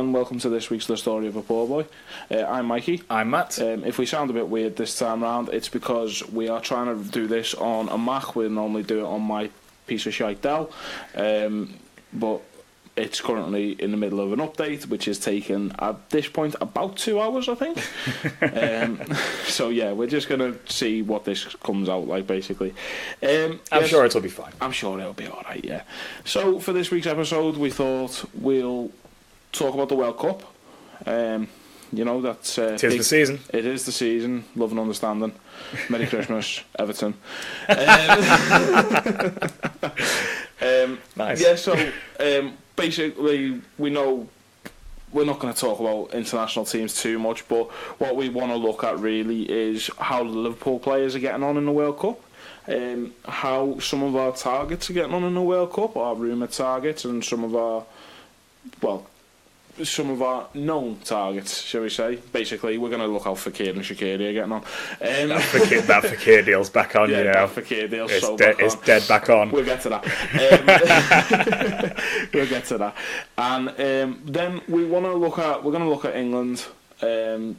and welcome to this week's The Story of a Poor Boy. I'm Mikey. I'm Matt. If we sound a bit weird this time round, it's because we are trying to do this on a Mac. We normally do it on my piece of shite Dell, but it's currently in the middle of an update, which is taking, at this point, about 2 hours, I think. So yeah, we're just going to see what this comes out like, basically. I'm sure it'll be fine. I'm sure it'll be alright, yeah. So for this week's episode, we thought we'll talk about the World Cup. You know, that's... Tis the season. It is the season. Love and understanding. Merry Christmas, Everton. Nice. Yeah, so basically, we know we're not going to talk about international teams too much, but what we want to look at really is how the Liverpool players are getting on in the World Cup, how some of our targets are getting on in the World Cup, our rumoured targets, and some of our known targets, shall we say. Basically, we're going to look how Fekir and Shaqiri are getting on. That Fekir deal's back on, yeah, you know. That Fekir deal's it's dead back on. We'll get to that. We'll get to that. And then we're going to look at England, and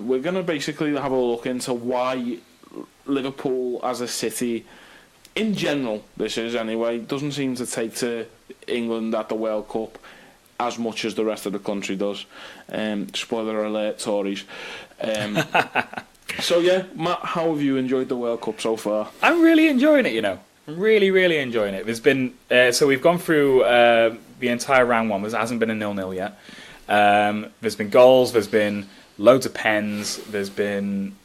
we're going to basically have a look into why Liverpool as a city, in general, this is anyway, doesn't seem to take to England at the World Cup as much as the rest of the country does. Spoiler alert, Tories. So yeah, Matt, how have you enjoyed the World Cup so far? I'm really enjoying it, you know. Really, really enjoying it. There's been so we've gone through the entire round one. There hasn't been a 0-0 yet. There's been goals. There's been loads of pens. There's been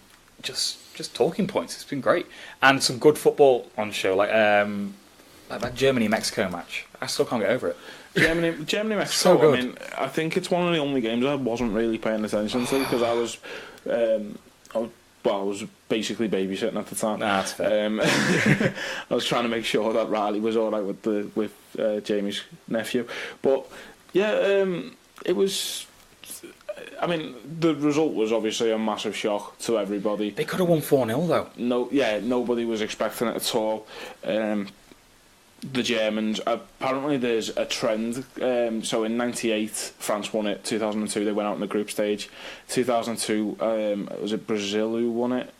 just talking points. It's been great, and some good football on show, like that Germany-Mexico match. I still can't get over it. Germany, Mexico. So good. I mean, I think it's one of the only games I wasn't really paying attention to because I was basically babysitting at the time. Nah, that's fair. I was trying to make sure that Riley was all right with Jamie's nephew, but yeah, it was. I mean, the result was obviously a massive shock to everybody. They could have won 4-0 though. Nobody was expecting it at all. The Germans, apparently there's a trend. So in '98, France won it. 2002, they went out in the group stage. 2002, was it Brazil who won it?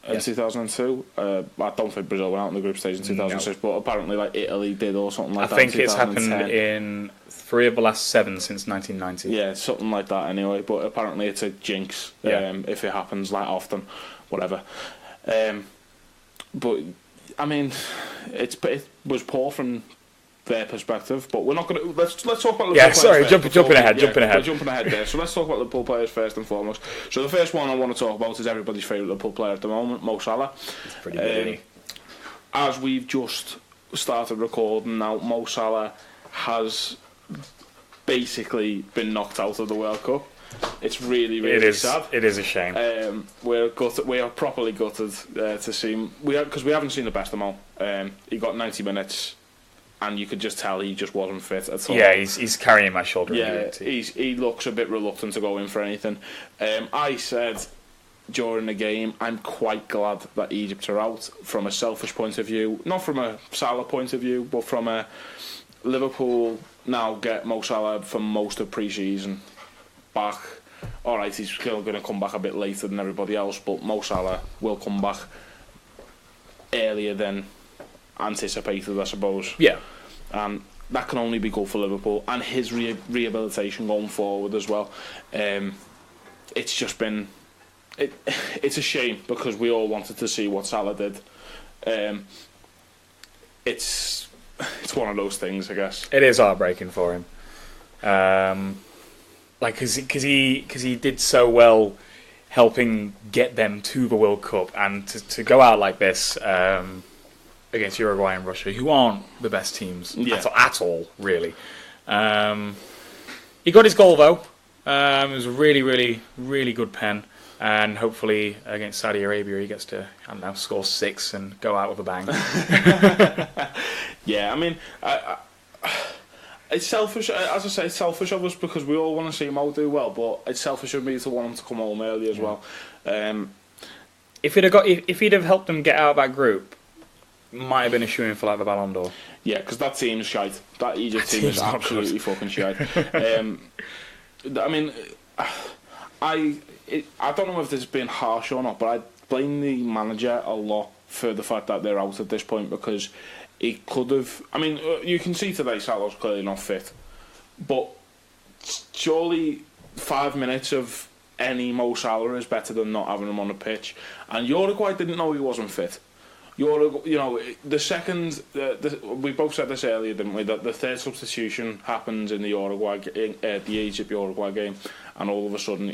In 2002, I don't think Brazil went out in the group stage in 2006, but apparently like Italy did or something like that. I think it's happened in 3 of the last 7 since 1990. Yeah, something like that anyway. But apparently it's a jinx if it happens like often, whatever. But I mean, it was poor from their perspective, but we're not going to. Let's talk about Liverpool. Yeah, sorry, jumping ahead. We're jumping ahead there. So let's talk about Liverpool players first and foremost. So the first one I want to talk about is everybody's favourite Liverpool player at the moment, Mo Salah. It's pretty good. As we've just started recording now, Mo Salah has basically been knocked out of the World Cup. It's really sad. It is a shame. We are properly gutted to see him. Because we haven't seen the best of Mo. He got 90 minutes, and you could just tell he just wasn't fit at all. Yeah, he's carrying my shoulder. Yeah, he looks a bit reluctant to go in for anything. I said during the game, I'm quite glad that Egypt are out from a selfish point of view, not from a Salah point of view, but from a Liverpool now get Mo Salah for most of pre-season back. Alright, he's still going to come back a bit later than everybody else, but Mo Salah will come back earlier than anticipated, I suppose. Yeah. And that can only be good for Liverpool and his rehabilitation going forward as well. It's just been... It's a shame because we all wanted to see what Salah did. It's one of those things, I guess. It is heartbreaking for him. Because he did so well helping get them to the World Cup, and to go out like this against Uruguay and Russia, who aren't the best teams at all, really. He got his goal though. It was a really, really, really good pen, and hopefully against Saudi Arabia he gets to, I don't know, score 6 and go out with a bang. Yeah, I mean, it's selfish, as I say, it's selfish of us because we all want to see Mo do well, but it's selfish of me to want him to come home early as well. If he'd have helped them get out of that group, might have been a shoo-in for like the Ballon d'Or. Yeah, because that team's shite. That Egypt team is absolutely fucking shite. I mean, I don't know if this is being harsh or not, but I blame the manager a lot for the fact that they're out at this point, because he could have. I mean, you can see today Salah's clearly not fit, but surely 5 minutes of any Mo Salah is better than not having him on the pitch. And Uruguay didn't know he wasn't fit. The second, we both said this earlier, didn't we? That the third substitution happens in the Egypt-Uruguay game, and all of a sudden,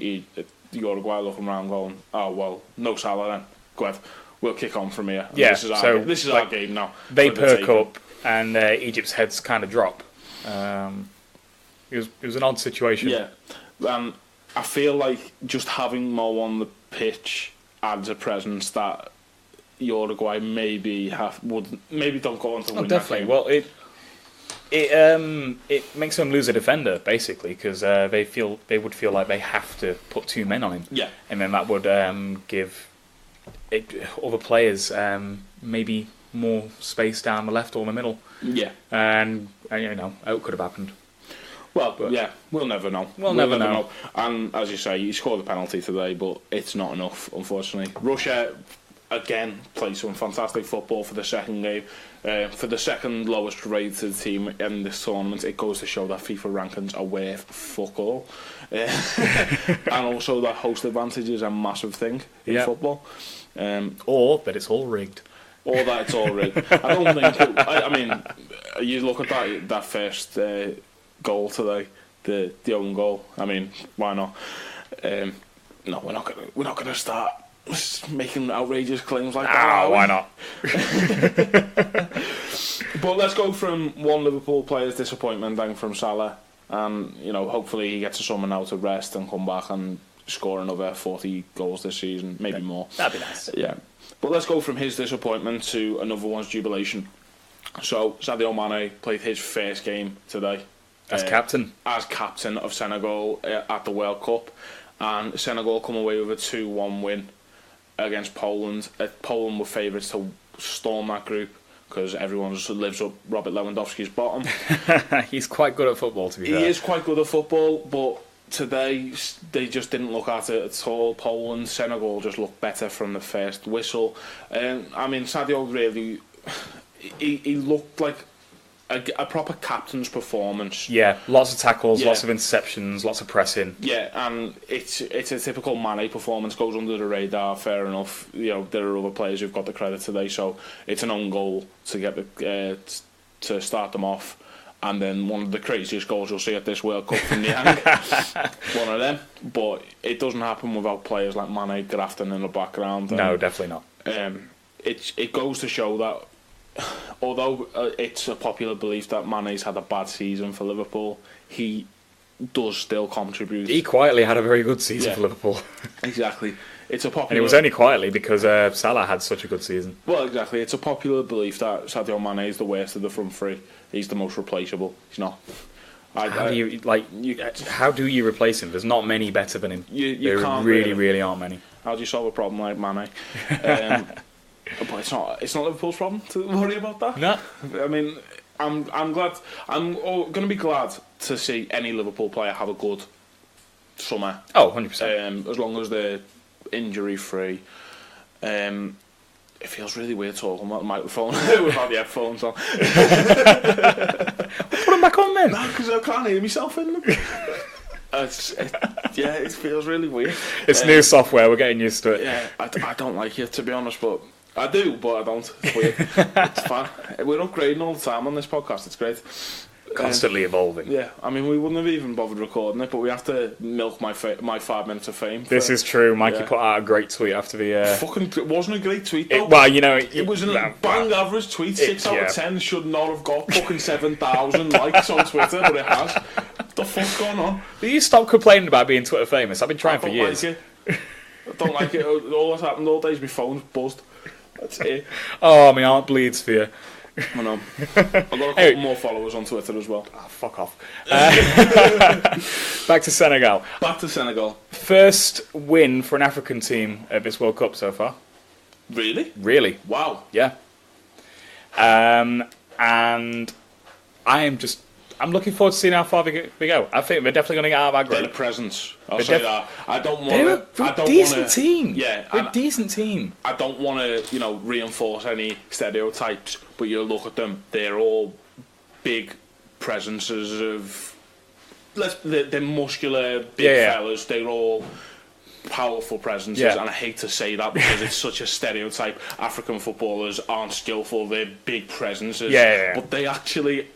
Uruguay looking around going, "Oh well, no Salah then. Go ahead, we'll kick on from here. Yeah, this is our game now." They perk up, and Egypt's heads kind of drop. It was an odd situation. Yeah, and I feel like just having Mo on the pitch adds a presence that Uruguay maybe don't go on to win. Definitely. That game. Well, it makes them lose a defender basically, because they would feel like they have to put two men on him. Yeah, and then that would give other players maybe more space down the left or the middle. Yeah, and it could have happened. Well, yeah, we'll never know. We'll never know. And as you say, he scored the penalty today, but it's not enough, unfortunately. Russia again played some fantastic football for the second game. For the second lowest rated team in this tournament, it goes to show that FIFA rankings are worth fuck all. And also that host advantage is a massive thing in football. Or that it's all rigged. Or that it's all rigged. I don't think... I mean, you look at that first goal today, the own goal. I mean, why not? No, we're not gonna start making outrageous claims like that. Why not? But let's go from one Liverpool player's disappointment then from Salah, and hopefully he gets a summer now to rest and come back and score another 40 goals this season, maybe more. That'd be nice. Yeah. But let's go from his disappointment to another one's jubilation. So Sadio Mane played his first game today. As captain of Senegal at the World Cup, and Senegal come away with a 2-1 win against Poland. Poland were favourites to storm that group because everyone just lives up Robert Lewandowski's bottom. He's quite good at football, to be fair. He is quite good at football, but today they just didn't look at it at all. Senegal just looked better from the first whistle. I mean, Sadio really, he looked like a proper captain's performance. Yeah, lots of tackles, lots of interceptions, lots of pressing. Yeah, and it's a typical Mane performance, goes under the radar, fair enough. There are other players who've got the credit today, so it's an own goal to get to start them off. And then one of the craziest goals you'll see at this World Cup from Niang. One of them. But it doesn't happen without players like Mane grafting in the background. No, definitely not. It goes to show that although it's a popular belief that Mane's had a bad season for Liverpool, he does still contribute. He quietly had a very good season for Liverpool. Exactly. It's a popular... And it was only quietly because Salah had such a good season. Well, exactly. It's a popular belief that Sadio Mane is the worst of the front three. He's the most replaceable. He's not. How do you replace him? There's not many better than him. You can't really aren't many. How do you solve a problem like Mane? But it's not Liverpool's problem to worry about that. No. I mean, I'm glad. I'm going to be glad to see any Liverpool player have a good summer. Oh, 100%. As long as they're injury free. It feels really weird talking about the microphone without the headphones on. Put them back on then. No, because I can't hear myself in them. It feels really weird. It's new software, we're getting used to it. Yeah, I don't like it, to be honest, but I do, but I don't. It's weird. It's fun. We're upgrading all the time on this podcast, it's great. Constantly evolving. Yeah, I mean, we wouldn't have even bothered recording it, but we have to milk my 5 minutes of fame. This is true. Mikey put out a great tweet after the... Fucking, it wasn't a great tweet, though. It was a bang average tweet. 6 out of 10 should not have got fucking 7,000 likes on Twitter, but it has. What the fuck's going on? Will you stop complaining about being Twitter famous? I've been trying for years. I don't like it. All that's happened all days, my phone's buzzed. That's it. Oh, my heart bleeds for you. I know. I've got a couple more followers on Twitter as well. Oh, fuck off. Back to Senegal. First win for an African team at this World Cup so far. Really? Wow. Yeah. And I am just I'm looking forward to seeing how far we go. I think we're definitely going to get out of our They're group. the presence. I'll say that. I don't want They're to. a decent team. Yeah, They're a decent team. I don't want to, reinforce any stereotypes. But you look at them; they're all big presences of. They're muscular, big fellas. They're all powerful presences, and I hate to say that because it's such a stereotype. African footballers aren't skillful; they're big presences. But they actually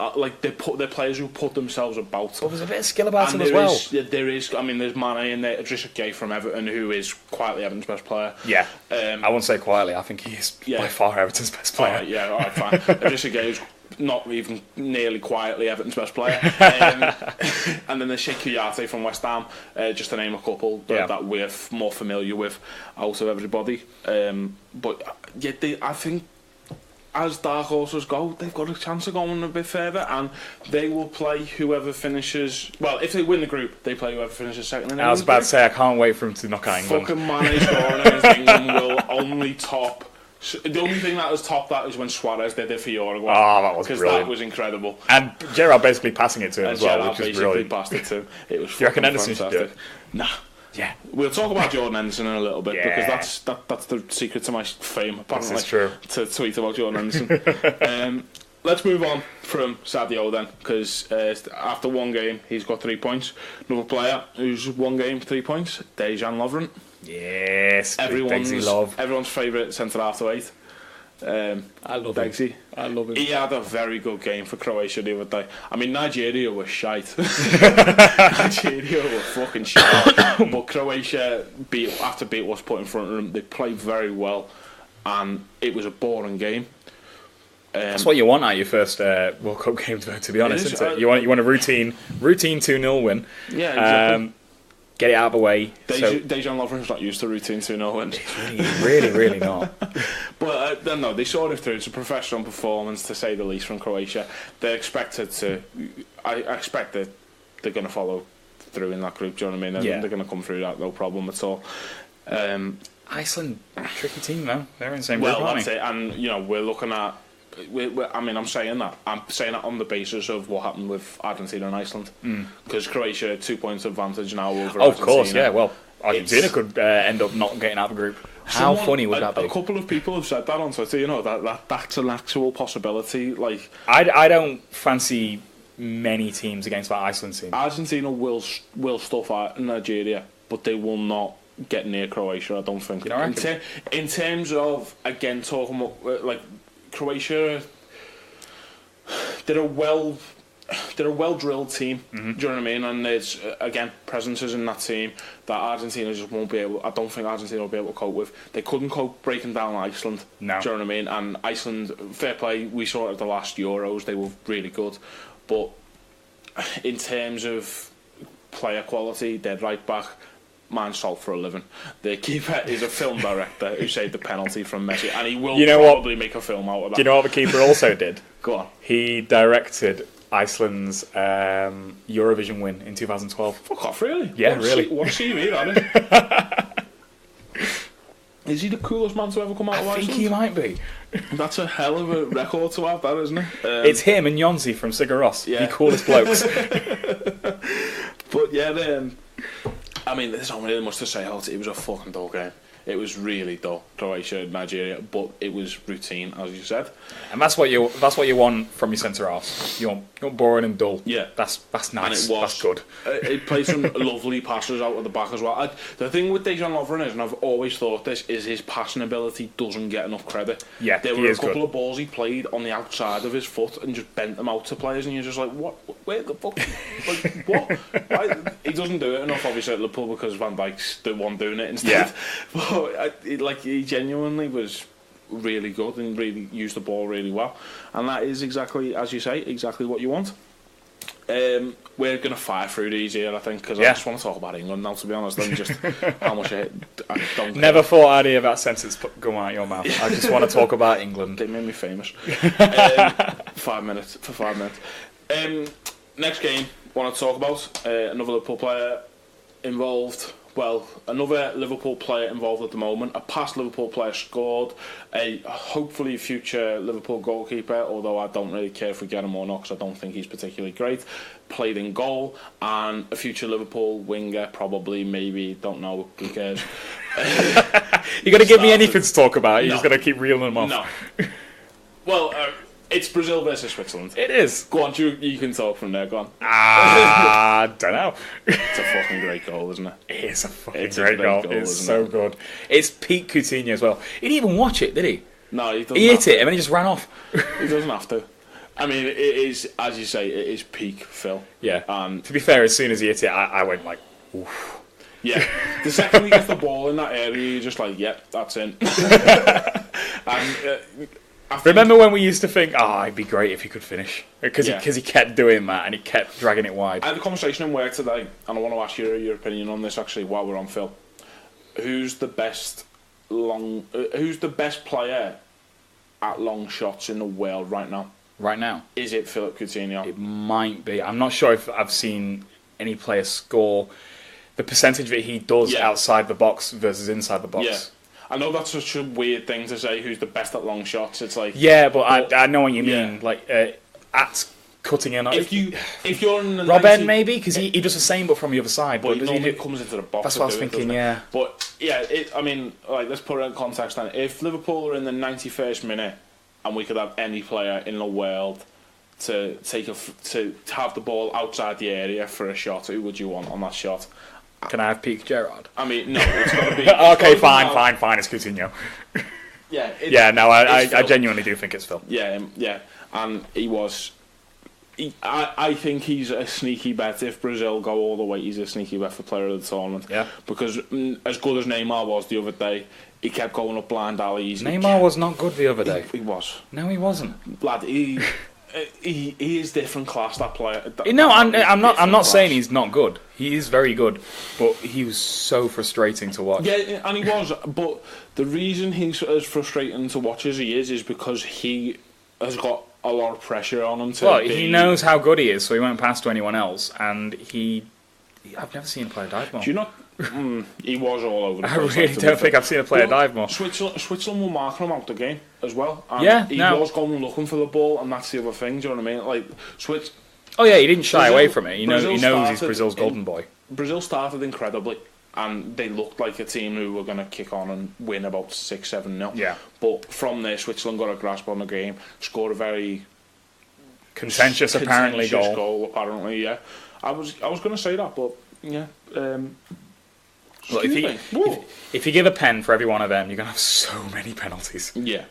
they're players who put themselves about. Well, there's a bit of skill about them as well. There is. I mean, there's Mane in there, Idrissa Gueye from Everton, who is quietly Everton's best player. Yeah, I won't say quietly. I think he is by far Everton's best player. All right, fine. Idrissa Gueye is not even nearly quietly Everton's best player. And then there's Sheikh Kouyaté from West Ham, just to name a couple that we're more familiar with out of everybody. But I think as dark horses go, they've got a chance of going a bit further, and they will play whoever finishes. Well, if they win the group, they play whoever finishes second. I was about to say I can't wait for him to knock out England. Fucking Mane scoring against England will only top. The only thing that has topped that is when Suarez did it for Uruguay. Oh, that was brilliant. Because that was incredible. And Gerrard basically passing it to him as well, which is brilliant. Passed it to him. It was. Do you reckon Henderson should do it? Nah. Yeah. We'll talk about Jordan Henderson in a little bit because that's the secret to my fame. Apparently, this is true. To tweet about Jordan Henderson. Let's move on from Sadio then, because after one game he's got 3 points. Another player who's 1 game 3 points, Dejan Lovren. Yes, everyone's favourite centre half to 8. I love Begsy. I love him. He had a very good game for Croatia the other day. I mean, Nigeria were shite. Nigeria were fucking shite. But Croatia after beat what's put in front of them. They played very well, and it was a boring game. That's what you want out of your first World Cup game, to be honest, isn't it? You want a routine 2-0 win. Yeah, exactly. Get it out of the way. Dejan Lovren's not used to routine 2-0 wins. He's really not. But no, they saw it through. It's a professional performance, to say the least, from Croatia. They're expected to. I expect that they're going to follow through in that group. Do you know what I mean? They're going to come through that, no problem at all. Iceland, tricky team though. They're in the same group, well, that's it. And we're looking at. I'm saying that on the basis of what happened with Argentina and Iceland, because Croatia 2 points advantage now over Argentina. Of course, yeah. Well, Argentina could end up not getting out of the group. How funny would that be? A couple of people have said that on Twitter. That's an actual possibility. Like, I don't fancy many teams against that Iceland team. Argentina will stuff out Nigeria, but they will not get near Croatia. I don't think. In terms of, again, talking about like Croatia, they're a well drilled team. Do you know what I mean? And there's again presences in that team that Argentina just won't be able. I don't think Argentina will be able to cope with. They couldn't cope breaking down Iceland. No. Do you know what I mean? And Iceland, fair play. We saw it at the last Euros. They were really good, but in terms of player quality, they're right back. Man salt for a living. The keeper is a film director who saved the penalty from Messi, and he will probably make a film out of that. Do you know what the keeper also did? Go on. He directed Iceland's Eurovision win in 2012. Fuck off, really? Yeah, really. What a CV that is. Is he the coolest man to ever come out of Iceland? I think he might be. That's a hell of a record to have, that, isn't it? It's him and Jonsi from Sigur Rós, the coolest blokes. But yeah, I mean, there's not really much to say about it. It was a fucking dull game. It was really dull, Croatia, Nigeria, but it was routine, as you said. And that's what you want from your centre halves. You want boring and dull. Yeah, that's nice. And it was, that's good. It played some lovely passes out of the back as well. The thing with Dejan Lovren is, and I've always thought this, is his passing ability doesn't get enough credit. Yeah, there were a couple of balls he played on the outside of his foot and just bent them out to players, and you're just like, what? Where the fuck? Like, what? Why? He doesn't do it enough, obviously, at Liverpool, because Van Dijk's the one doing it instead. Yeah. But he genuinely was really good and really used the ball really well, and that is exactly, as you say, exactly what you want. We're going to fire through these here, I think, because I just want to talk about England now, to be honest, and just how much I don't never thought I'd hear that sentence go out of your mouth. I just want to talk about England. They made me famous. 5 minutes. Next game, want to talk about another Liverpool player involved, well, another Liverpool player involved at the moment. A past Liverpool player scored. A hopefully future Liverpool goalkeeper, although I don't really care if we get him or not because I don't think he's particularly great, played in goal. And a future Liverpool winger, probably, maybe, don't know, who cares. You're going to give me anything to talk about. You're just going to keep reeling them off. No. Well, it's Brazil versus Switzerland. It is. Go on, you can talk from there, go on. I don't know. It's a fucking great goal, isn't it? It is a fucking great goal. It's so it? good. It's peak Coutinho as well. He didn't even watch it, did he? No, he doesn't. He hit it and then he just ran off. He doesn't have to. I mean, it is, as you say, it is peak Phil. Yeah. To be fair, as soon as he hit it, I went like, oof. Yeah. The second he gets the ball in that area, you're just like, yep, that's in. And remember when we used to think, it'd be great if he could finish? Because Yeah. he kept doing that and he kept dragging it wide. I had a conversation in work today, and I want to ask your opinion on this actually while we're on Phil. Who's the best player at long shots in the world right now? Right now? Is it Philip Coutinho? It might be. I'm not sure if I've seen any player score the percentage that he does outside the box versus inside the box. Yeah. I know that's such a weird thing to say, who's the best at long shots. It's like... Yeah, but I know what you mean. Like, at cutting in... If you're in the Robben, maybe? Because he does the same, but from the other side. But he comes into the box. That's what I was thinking, yeah. But, yeah, I mean, like, let's put it in context then. If Liverpool are in the 91st minute, and we could have any player in the world to have the ball outside the area for a shot, who would you want on that shot? Can I have peak Gerrard? I mean, no, it's got to be... Okay, fine, it's Coutinho. Yeah. I genuinely do think it's Phil. Yeah, and he was... I think he's a sneaky bet. If Brazil go all the way, he's a sneaky bet for player of the tournament. Yeah. Because as good as Neymar was the other day, he kept going up blind alleys. Neymar was not good the other day. He was. No, he wasn't. Lad, he is different class, that player. No, I'm not saying he's not good. He is very good, but he was so frustrating to watch. Yeah, and he was. But the reason he's as frustrating to watch as he is because he has got a lot of pressure on him to. Well, he knows how good he is, so he won't pass to anyone else. And I've never seen him play a dive more. Do you not? He was all over the place. I really don't think I've seen him play a dive more. Switzerland were marking him out the game as well. And he was going looking for the ball, and that's the other thing. Do you know what I mean? Like Oh yeah, he didn't shy away from it. He knows he's Brazil's golden boy. Brazil started incredibly, and they looked like a team who were going to kick on and win about 6-7-0. Yeah. But from there, Switzerland got a grasp on the game, scored a very contentious goal. Apparently, yeah. I was going to say that, but yeah. Well, if you give a pen for every one of them, you're going to have so many penalties. Yeah.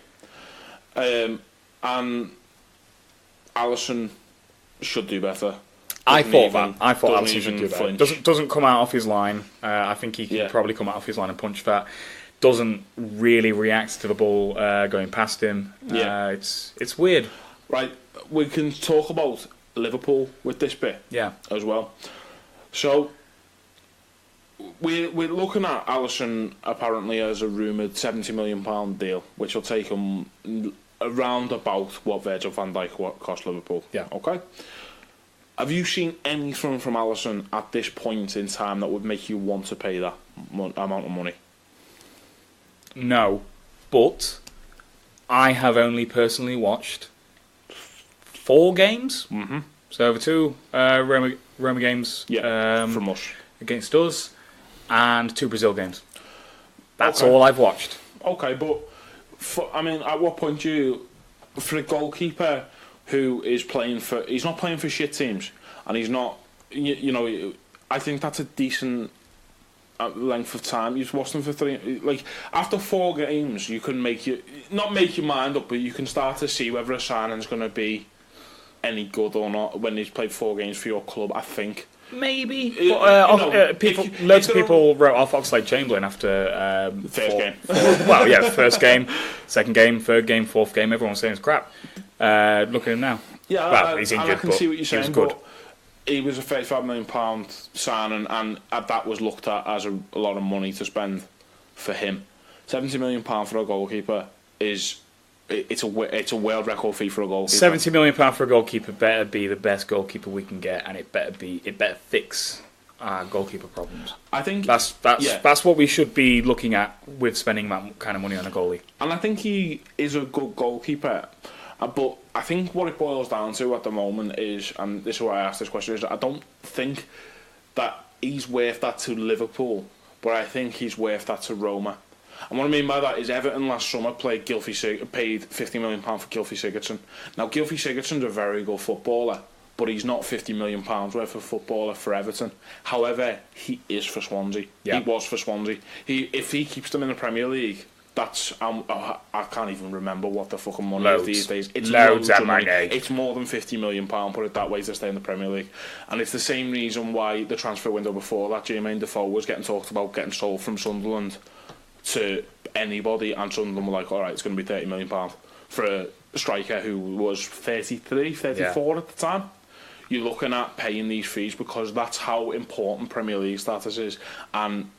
And Alisson should do better. I thought Alisson should do better. Doesn't come out off his line. I think he can probably come out off his line and punch that. Doesn't really react to the ball going past him. It's weird. Right, we can talk about Liverpool with this bit as well. So we're looking at Alisson apparently as a rumoured £70 million deal, which will take him around about what Virgil van Dijk cost Liverpool. Yeah. Okay. Have you seen anything from Alisson at this point in time that would make you want to pay that amount of money? No, but I have only personally watched 4 games. Mm-hmm. So over 2 Roma games from us against us, and 2 Brazil games. That's all I've watched. Okay, but at what point do you, for a goalkeeper who is he's not playing for shit teams, and he's not, I think that's a decent length of time. You've watched them for 3, like after 4 games, you can not make your mind up, but you can start to see whether a signing's going to be any good or not when he's played 4 games for your club. I think. Maybe. Loads of people wrote off Oxlade-Chamberlain after first game. First game, second game, third game, fourth game. Everyone was saying it's crap. Look at him now. Yeah, he's injured, I can see what you're saying. He was good. He was a £35 million signing, and that was looked at as a lot of money to spend for him. £70 million for a goalkeeper is. It's a world record fee for a goalkeeper. £70 million for a goalkeeper better be the best goalkeeper we can get, and it better fix goalkeeper problems. I think that's what we should be looking at with spending that kind of money on a goalie. And I think he is a good goalkeeper. But I think what it boils down to at the moment is, and this is why I asked this question, is I don't think that he's worth that to Liverpool, but I think he's worth that to Roma. And what I mean by that is Everton last summer paid £50 million for Gylfi Sigurdsson. Now, Gylfi Sigurdsson's a very good footballer, but he's not £50 million worth of footballer for Everton. However, he is for Swansea. Yeah. He was for Swansea. If he keeps them in the Premier League, that's I can't even remember what the fucking money is these days. It's loads of money. money. It's more than £50 million, put it that way, to stay in the Premier League. And it's the same reason why the transfer window before that, Jermaine Defoe was getting talked about getting sold from Sunderland to anybody, and Sunderland were like, alright, it's going to be £30 million for a striker who was 33, 34 at the time. You're looking at paying these fees because that's how important Premier League status is, and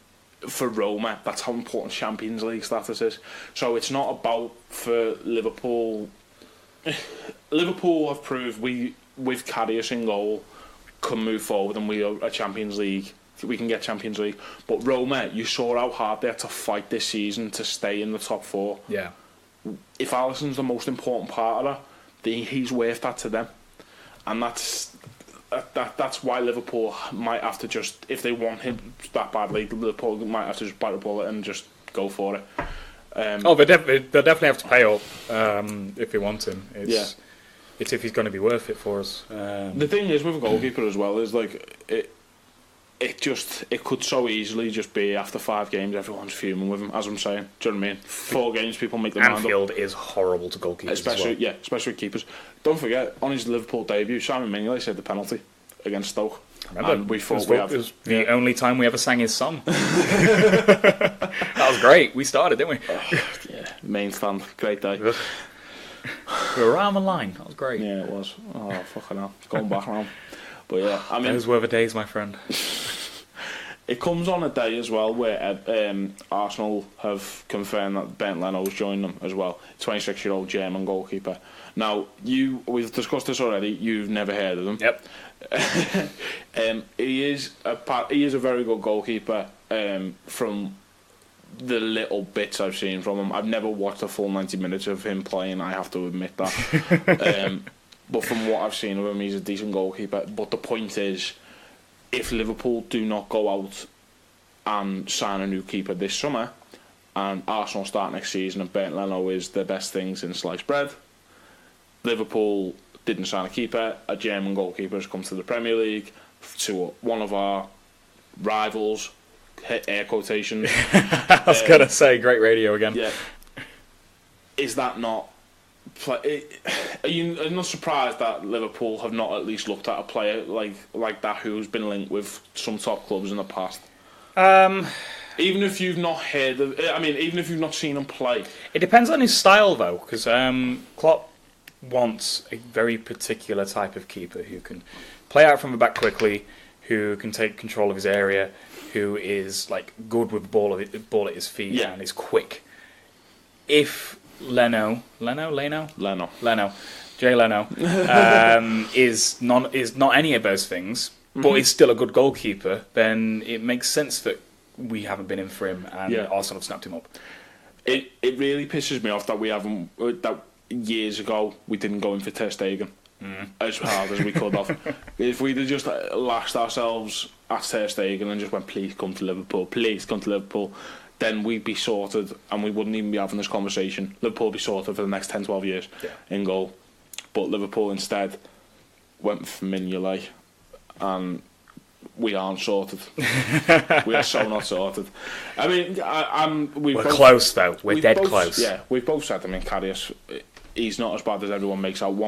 for Roma, that's how important Champions League status is. So it's not about for Liverpool. Liverpool have proved with Karius in goal, can move forward, and we are a Champions League. We can get Champions League. But Roma, you saw how hard they had to fight this season to stay in the top four. Yeah. If Alisson's the most important part of that, he's worth that to them, and that's why Liverpool might have to just, if they want him that badly, Liverpool might have to just bite the bullet and just go for it. They'll definitely have to pay up if they want him. It's if he's going to be worth it for us. The thing is with a goalkeeper as well is like it could so easily just be after 5 games everyone's fuming with him, as I'm saying. Do you know what I mean? 4 games people make their mind up. Anfield is horrible to goalkeepers, especially with keepers. Don't forget, on his Liverpool debut, Simon Mignolet saved the penalty against Stoke. Remember, and we thought it was the only time we ever sang his song. That was great. We started, didn't we? Main stand, great day. We were around the line. That was great. Yeah, it was. Oh, fucking hell. Going back around. But yeah, I mean, those were the days, my friend. It comes on a day as well where Arsenal have confirmed that Bernd Leno's joined them as well. 26-year-old German goalkeeper. Now, we've discussed this already. You've never heard of him. Yep. He is a very good goalkeeper. From the little bits I've seen from him, I've never watched a full 90 minutes of him playing. I have to admit that. But from what I've seen of him, he's a decent goalkeeper. But the point is, if Liverpool do not go out and sign a new keeper this summer, and Arsenal start next season and Bernd Leno is the best thing since sliced bread, Liverpool didn't sign a keeper, a German goalkeeper has come to the Premier League, to one of our rivals, air quotations. I was going to say, great radio again. Yeah. Is that not... Are you not surprised that Liverpool have not at least looked at a player like that who's been linked with some top clubs in the past? Even if you've not heard of, even if you've not seen him play. It depends on his style, though, because Klopp wants a very particular type of keeper who can play out from the back quickly, who can take control of his area, who is like good with the ball at his feet and is quick. If Jay Leno is not any of those things, but is still a good goalkeeper, then it makes sense that we haven't been in for him and Arsenal have snapped him up. It really pisses me off that we haven't. That years ago we didn't go in for Ter Stegen as hard as we could have. If we'd have just lashed ourselves at Ter Stegen and just went, please come to Liverpool, then we'd be sorted and we wouldn't even be having this conversation. Liverpool would be sorted for the next 10-12 years in goal. But Liverpool instead went for Mignolet, and we aren't sorted. We are so not sorted. I mean, we're close though. We're dead close. Yeah, we've both said, Karius, he's not as bad as everyone makes out.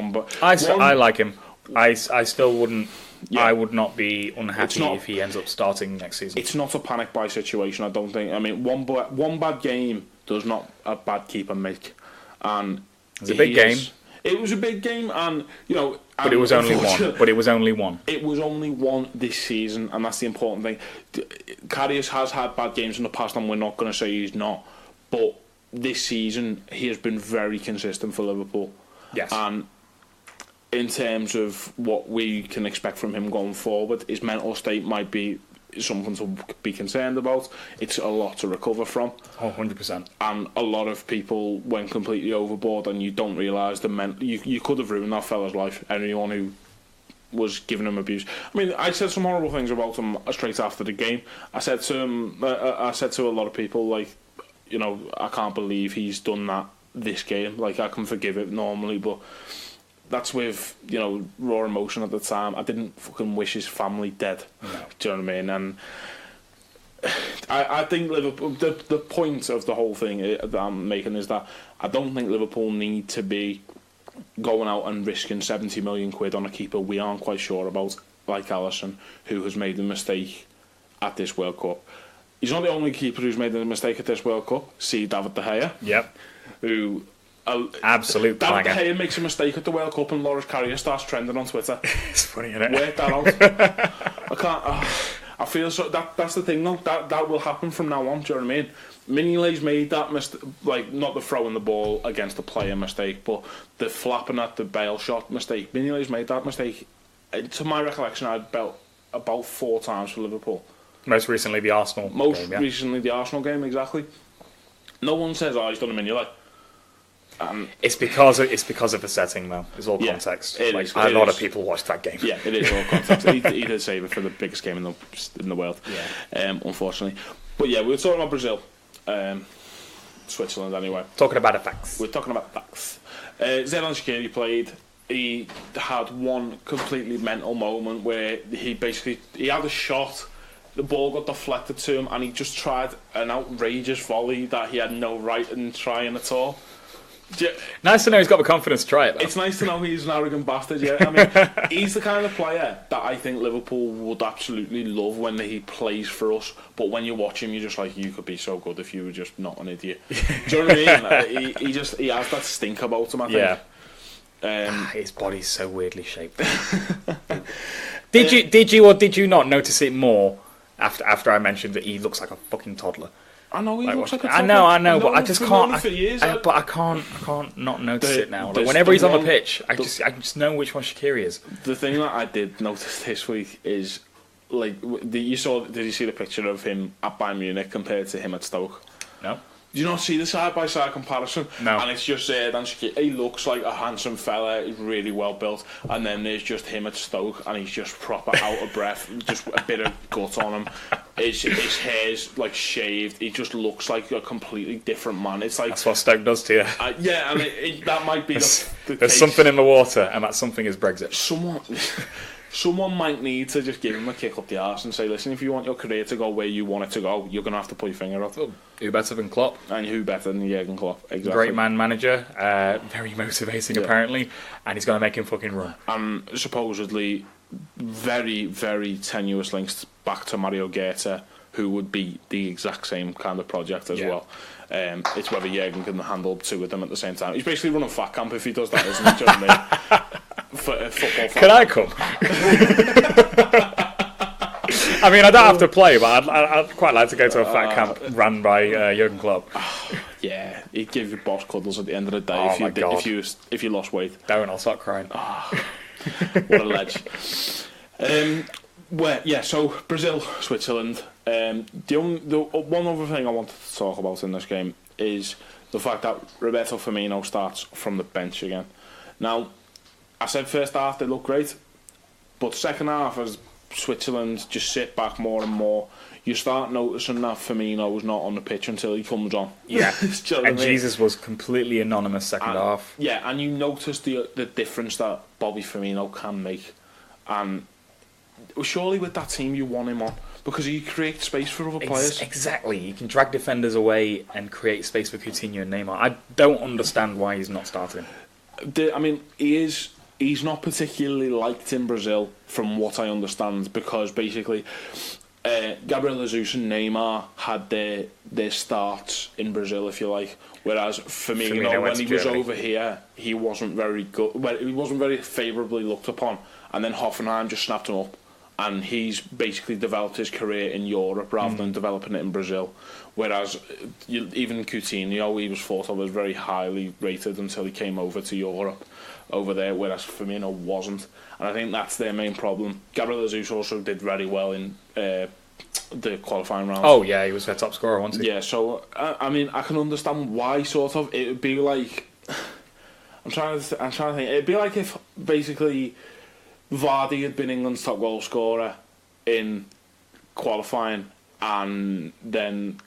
I like him. I still wouldn't. Yeah. I would not be unhappy if he ends up starting next season. It's not a panic buy situation, I don't think. I mean, one bad game does not a bad keeper make. And it's a big game. It was a big game, and but it was only one. But it was only one. It was only one this season, and that's the important thing. Karius has had bad games in the past, and we're not going to say he's not. But this season, he has been very consistent for Liverpool. Yes. And in terms of what we can expect from him going forward, his mental state might be something to be concerned about. It's a lot to recover from. Oh, 100%. And a lot of people went completely overboard, and you don't realise you could have ruined that fella's life. Anyone who was giving him abuse. I mean, I said some horrible things about him straight after the game. I said to him, I said to a lot of people, like, you know, I can't believe he's done that this game. Like, I can forgive it normally, but that's with, you know, raw emotion at the time. I didn't fucking wish his family dead. No. Do you know what I mean? And I think Liverpool, the point of the whole thing that I'm making is that I don't think Liverpool need to be going out and risking 70 million quid on a keeper we aren't quite sure about, like Alisson, who has made a mistake at this World Cup. He's not the only keeper who's made a mistake at this World Cup. See David De Gea. Yep. Who... Absolute David De clanger. Gea makes a mistake at the World Cup and Loris Carrier starts trending on Twitter. It's funny, isn't it? Work that out. I can't... I feel so... That's the thing, though. That will happen from now on, do you know what I mean? Mignolet's made that mistake, like, not the throwing the ball against the player mistake, but the flapping at the Bale shot mistake. Mignolet's made that mistake, to my recollection, I'd bet about 4 times for Liverpool. Most recently, the Arsenal game, yeah. Recently, the Arsenal game, exactly. No one says, oh, he's done a Mignolet. It's because of the setting, though. It's all context. It like, is, a lot of people watched that game. Yeah, it is all context. he did save it for the biggest game in the world, unfortunately. But yeah, we were talking about Brazil. Switzerland anyway. Talking about the facts. We're talking about facts. Xherdan Shaqiri played. He had one completely mental moment where he had a shot, the ball got deflected to him, and he just tried an outrageous volley that he had no right in trying at all. Nice to know he's got the confidence to try it, though. It's nice to know he's an arrogant bastard, yeah. I mean, he's the kind of player that I think Liverpool would absolutely love when he plays for us, but when you watch him, you're just like, you could be so good if you were just not an idiot. Do you know what I mean? He has that stink about him, I think. His body's so weirdly shaped. Did you or did you not notice it more after I mentioned that he looks like a fucking toddler? I know he looks like a toddler. I know, but I just can't. I can't not notice it now. Like, whenever he's on the pitch, I just know which one Shaqiri is. The thing that I did notice this week is, like, did you see the picture of him at Bayern Munich compared to him at Stoke? No. Do you not see the side-by-side comparison? No. And it's just Xherdan Shaqiri. He looks like a handsome fella. He's really well built. And then there's just him at Stoke, and he's just proper out of breath. Just a bit of gut on him. His hair's like shaved. He just looks like a completely different man. It's like, that's what Stoke does to you. Yeah, and that might be the There's case. something in the water, and that something is Brexit. Someone might need to just give him a kick up the arse and say, listen, if you want your career to go where you want it to go, you're going to have to pull your finger out. Who better than Klopp? And who better than Jurgen Klopp? Exactly. Great man manager, very motivating apparently, and he's going to make him fucking run. And supposedly very, very tenuous links back to Mario Goethe, who would be the exact same kind of project as well. It's whether Jurgen can handle 2 of them at the same time. He's basically running fat camp if he does that, isn't he? Do you know what I mean? Football. Can I come? I mean, I don't have to play, but I'd quite like to go to a fat camp run by Jurgen Klopp. Yeah, he'd give you boss cuddles at the end of the day if you lost weight. Don't, I'll start crying. What a ledge. So Brazil, Switzerland. The one other thing I wanted to talk about in this game is the fact that Roberto Firmino starts from the bench again. Now, I said first half they look great, but second half, as Switzerland just sit back more and more, you start noticing that Firmino was not on the pitch until he comes on. Yeah, and Jesus was completely anonymous second half. Yeah, and you notice the difference that Bobby Firmino can make. And surely with that team you want him on, because he creates space for other players. Exactly, he can drag defenders away and create space for Coutinho and Neymar. I don't understand why he's not starting. I mean, he's not particularly liked in Brazil, from what I understand, because basically Gabriel Jesus and Neymar had their starts in Brazil, if you like, whereas Firmino when he was over here, he wasn't very good. Well, he wasn't very favourably looked upon, and then Hoffenheim just snapped him up, and he's basically developed his career in Europe rather than developing it in Brazil. Whereas even Coutinho, he was thought of as very highly rated until he came over to Europe over there, whereas Firmino wasn't. And I think that's their main problem. Gabriel Jesus also did very well in the qualifying round. Oh yeah, he was their top scorer, wasn't he? Yeah, so I mean, I can understand why. Sort of, it would be like I'm trying to think. It'd be like if basically Vardy had been England's top goal scorer in qualifying, and then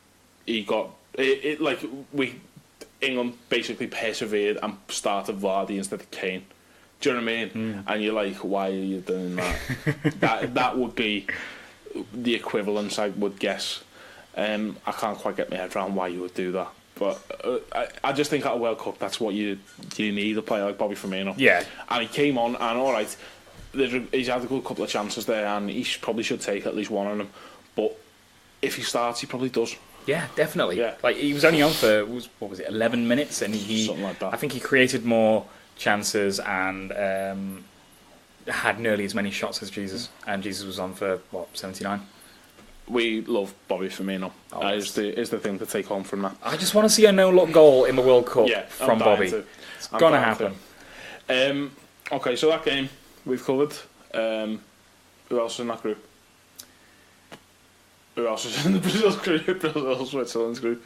he got it like England basically persevered and started Vardy instead of Kane. Do you know what I mean? And you're like, why are you doing that? that would be the equivalence, I would guess. I can't quite get my head around why you would do that, but I just think at a World Cup that's what you need, a player like Bobby Firmino. Yeah, and he came on, and all right, he's had a good couple of chances there, and he probably should take at least one of them. But if he starts, he probably does. Yeah, definitely. Yeah. Like he was only on for 11 minutes, and Something like that. I think he created more chances and had nearly as many shots as Jesus, and Jesus was on for 79. We love Bobby Firmino. Oh, is the thing to take home from that. I just want to see a no-look goal in the World Cup from I'm dying Bobby. to. It's I'm gonna dying happen. to. Okay, so that game we've covered. Who else is in that group? Who else is in the Brazil group? Brazil, Switzerland's group.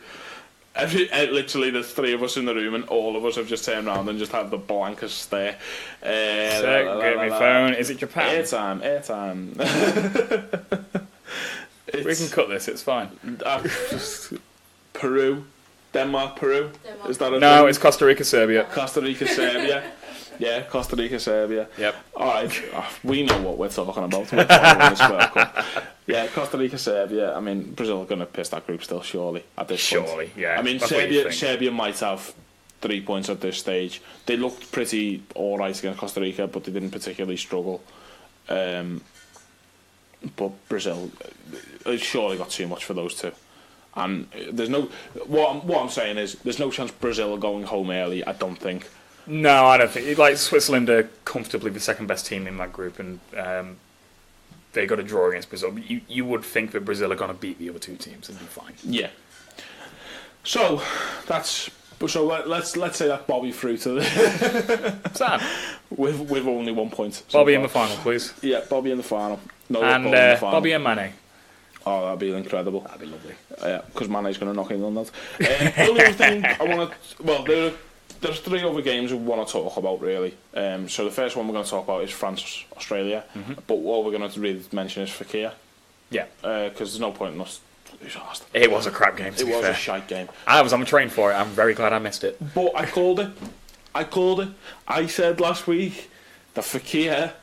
Literally, there's three of us in the room, and all of us have just turned around and just had the blankest stare. So, get my phone. Is it Japan? Airtime. We can cut this. It's fine. Peru, Denmark, Peru. Is that a No, thing? it's Costa Rica, Serbia. Costa Rica, Serbia. Yeah, Costa Rica, Serbia. Yep. All right, we know what we're talking about. We're following this World Cup. Yeah, Costa Rica, Serbia. I mean, Brazil are going to piss that group still, surely, at this point. Surely, yeah. I mean, That's what you think. Serbia might have 3 points at this stage. They looked pretty all right against Costa Rica, but they didn't particularly struggle. But Brazil, surely got too much for those two. And there's no... What I'm saying is, there's no chance Brazil are going home early, I don't think. No, I don't think. Like Switzerland are comfortably the second best team in that group, and they got a draw against Brazil. But you would think that Brazil are going to beat the other two teams and be fine. Yeah. So let's say that Bobby through to the Sam, with only 1 point. Bobby in the final, please. Yeah, Bobby in the final. No, And Bobby in the final. Bobby and Mane. Oh, that'd be incredible. That'd be lovely. Yeah, because Mane's going to knock England out. The only other thing I want to... Well, there's 3 other games we want to talk about, really. So the first one we're going to talk about is France-Australia. But what we're going to really mention is Fekir. Yeah. Because there's no point in us... It was a crap game, to be It was fair. a shite game. I was on the train for it. I'm very glad I missed it. But I called it. I said last week that Fekir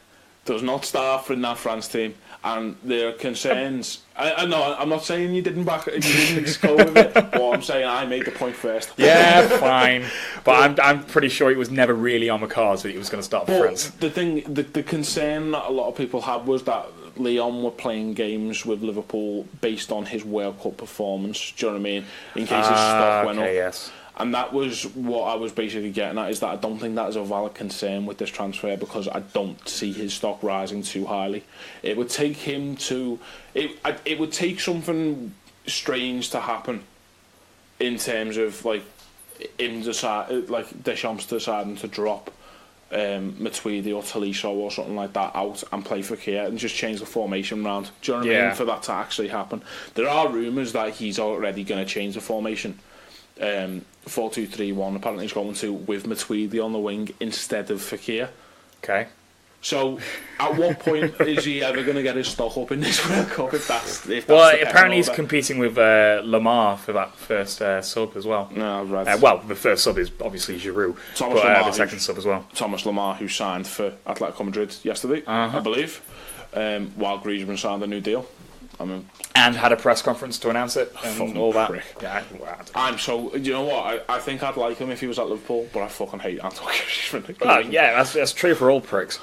does not start for that France team, and there are concerns. I know I'm not saying you didn't go with it, but I'm saying I made the point first. Yeah, fine. But I'm pretty sure it was never really on the cards that he was going to start for France. The thing, the concern that a lot of people had was that Leon were playing games with Liverpool based on his World Cup performance. Do you know what I mean? In case his stock went up. Yes. And that was what I was basically getting at, is that I don't think that is a valid concern with this transfer, because I don't see his stock rising too highly. It would take him to... It would take something strange to happen in terms of, like, Deschamps deciding to drop Matuidi or Tolisso or something like that out and play Fekir and just change the formation round. Do you know what I mean? For that to actually happen. There are rumours that he's already going to change the formation. 4-2-3-1 apparently he's going to, with Matuidi on the wing instead of Fekir. Okay. So at what point is he ever going to get his stock up in this World Cup if that's Well, the apparently he's order? competing with Lamar for that first sub as well. No, right. Well, the first sub is obviously Giroud, Thomas but Lamar, the second sub as well. Thomas Lamar, who signed for Atletico Madrid yesterday, I believe, while Griezmann signed a new deal. I mean, And had a press conference to announce it and Fucking all that. prick. Yeah, I'm so... You know what? I think I'd like him if he was at Liverpool, but I fucking hate Antoine Griezmann. well, yeah, that's true for all pricks.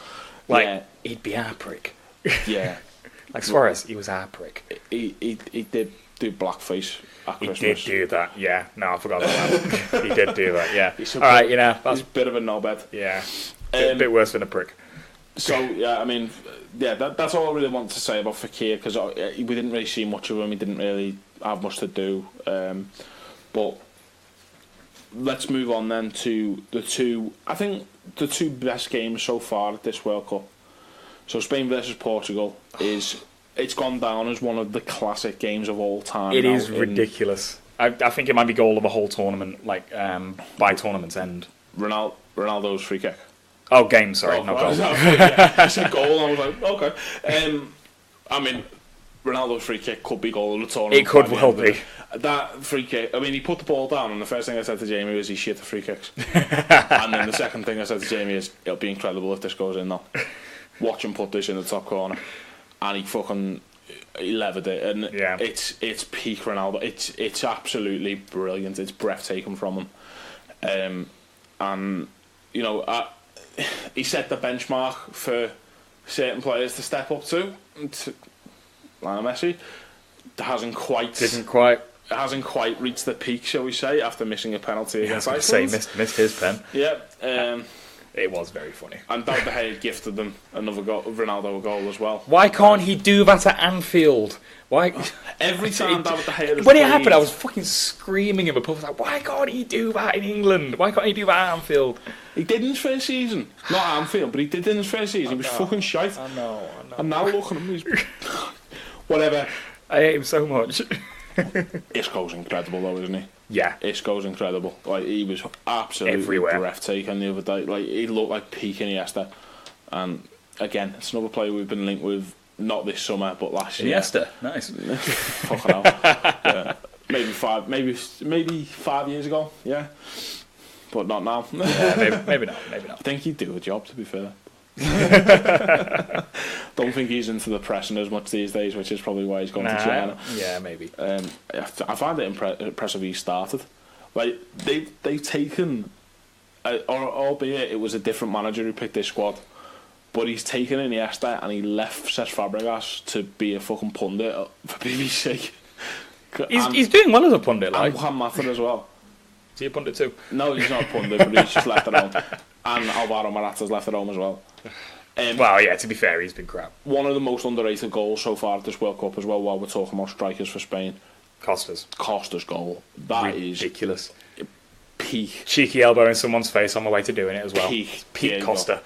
Like, Yeah. he'd be our prick. Yeah. Like Suarez, he was our prick. He did do blackface at He Christmas. did do that, yeah. No, I forgot about that. He did do that, yeah. He's a All right, bit- you know, He's that's... a bit of a knobhead. Yeah. A bit worse than a prick. So, yeah, I mean, yeah, that's all I really want to say about Fekir, because we didn't really see much of him. He didn't really have much to do. But let's move on then to the two best games so far at this World Cup. So Spain versus Portugal is it's gone down as one of the classic games of all time. It now is ridiculous. I think it might be goal of a whole tournament, like by tournament's end. Ronaldo's free kick. Oh, game, sorry, not goal. Yeah, I said goal, and I was like, okay. I mean, Ronaldo's free kick could be goal of the tournament. It could well be. That free kick, I mean, he put the ball down, and the first thing I said to Jamie was he shit the free kicks. And then the second thing I said to Jamie is, it'll be incredible if this goes in now. Watch him put this in the top corner. And he levered it, and it's peak Ronaldo. It's absolutely brilliant. It's breathtaking from him. And, you know, he set the benchmark for certain players to step up to Lionel Messi. Hasn't quite reached the peak, shall we say, after missing a penalty against Iceland. Missed his pen. Yeah, it was very funny. And David De Gea gifted them another goal, Ronaldo a goal as well. Why can't he do that at Anfield? Why? Every time David De Gea when it happened, I was fucking screaming in the pub. I was like, why can't he do that in England? Why can't he do that at Anfield? He did in his first season. Not at Anfield, but he did in his first season. He was fucking shite. I know. And now look at him. He's whatever. I hate him so much. Isco's incredible though, isn't he? Yeah. Isco's incredible. Like, he was absolutely everywhere. Breathtaking the other day. Like, he looked like peak Iniesta. And again, it's another player we've been linked with, not this summer, but last year. Iniesta, nice. Fucking hell. Yeah. Maybe 5 years ago, yeah. But not now. Yeah, maybe not. I think he'd do a job, to be fair. Don't think he's into the pressing as much these days, which is probably why he's going to China. Yeah, maybe. I find it impressive he started. Like, they've taken, albeit it was a different manager who picked this squad, but he's taken Iniesta and he left Cesc Fabregas to be a fucking pundit for BBC. He's doing well as a pundit, like. And Juan Mata as well. Is he a pundit too? No, he's not a pundit, but he's just left at home. And Alvaro Morata's left at home as well. Well, yeah, to be fair, he's been crap. One of the most underrated goals so far at this World Cup as well, while we're talking about strikers for Spain. Costa's goal. That is ridiculous. Peak. Cheeky elbow in someone's face on the way to doing it as well. Peak Costa.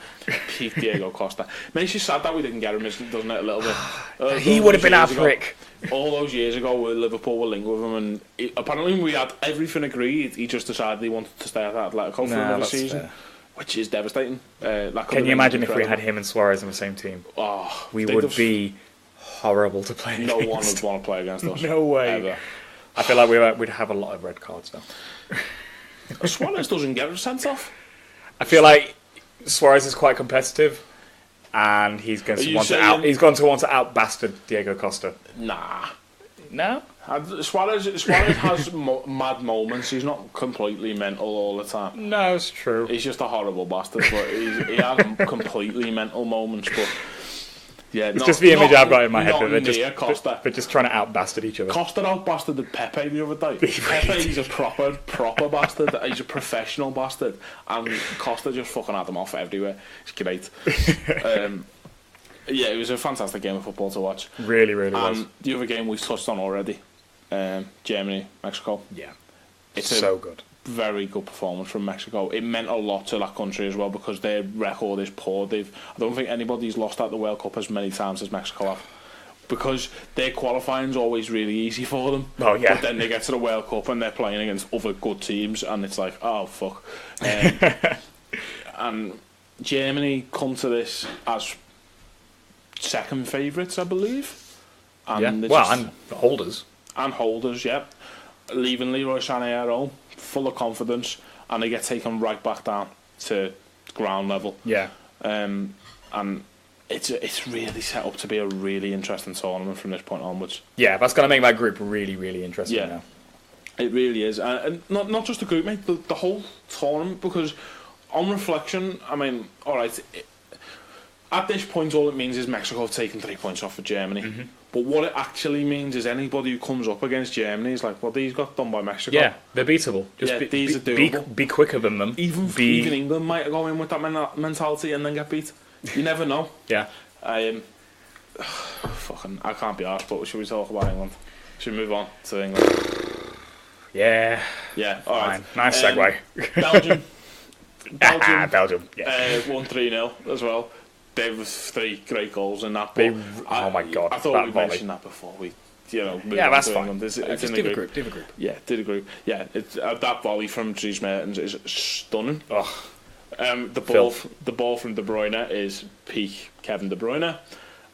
Peak Diego Costa. Makes you sad that we didn't get him, doesn't it, a little bit? He would have been our prick. All those years ago, Liverpool were linked with him, and apparently we had everything agreed. He just decided he wanted to stay at Atletico for another season. Fair. Which is devastating. Can you imagine if we had him and Suarez in the same team? Oh, we would be horrible to play against. No one would want to play against us. No way. Ever. I feel like we'd have a lot of red cards now. Suarez doesn't get sent off. I feel like Suarez is quite competitive, and he's going to want to out bastard Diego Costa. Nah. No? Suarez has mad moments. He's not completely mental all the time. No, it's true. He's just a horrible bastard, but he has completely mental moments. But yeah, it's just the image I've got in my head of it. They're just trying to out bastard each other. Costa out bastarded Pepe the other day. Pepe, he's a proper bastard. He's a professional bastard, and Costa just fucking had them off everywhere. It's great. Yeah, it was a fantastic game of football to watch. Really, really was. And the other game we've touched on already, Germany, Mexico. Yeah, it's so good. Very good performance from Mexico. It meant a lot to that country as well because their record is poor. I don't think anybody's lost at the World Cup as many times as Mexico have. Because their qualifying's always really easy for them. Oh, yeah. But then they get to the World Cup and they're playing against other good teams and it's like, oh, fuck. And Germany come to this as second favourites, I believe. And and holders. And holders, yeah. Leaving Leroy Sané at home, full of confidence, and they get taken right back down to ground level. Yeah. And it's really set up to be a really interesting tournament from this point onwards. Yeah, that's going to make that group really, really interesting now. It really is. And not just the group, mate, the whole tournament, because on reflection, I mean, alright, at this point all it means is Mexico have taken 3 points off for Germany. Mm-hmm. But what it actually means is anybody who comes up against Germany is like, well, these got done by Mexico. Yeah, they're beatable. These are doable. Be quicker than them. Even England might go in with that mentality and then get beat. You never know. Yeah. Fucking, I can't be arsed, but should we talk about England? Should we move on to England? Yeah. Yeah, alright. Nice segue. Belgium. Belgium. Yeah. Won 3-0 as well. There was 3 great goals in that. They, But oh my God, I thought that we volley. mentioned that before we, moved Yeah, on that's to fine. England. It's Just in do the a group. group. Yeah, did agree. Yeah, that volley from Dries Mertens is stunning. Oh, The ball from De Bruyne is peak Kevin De Bruyne,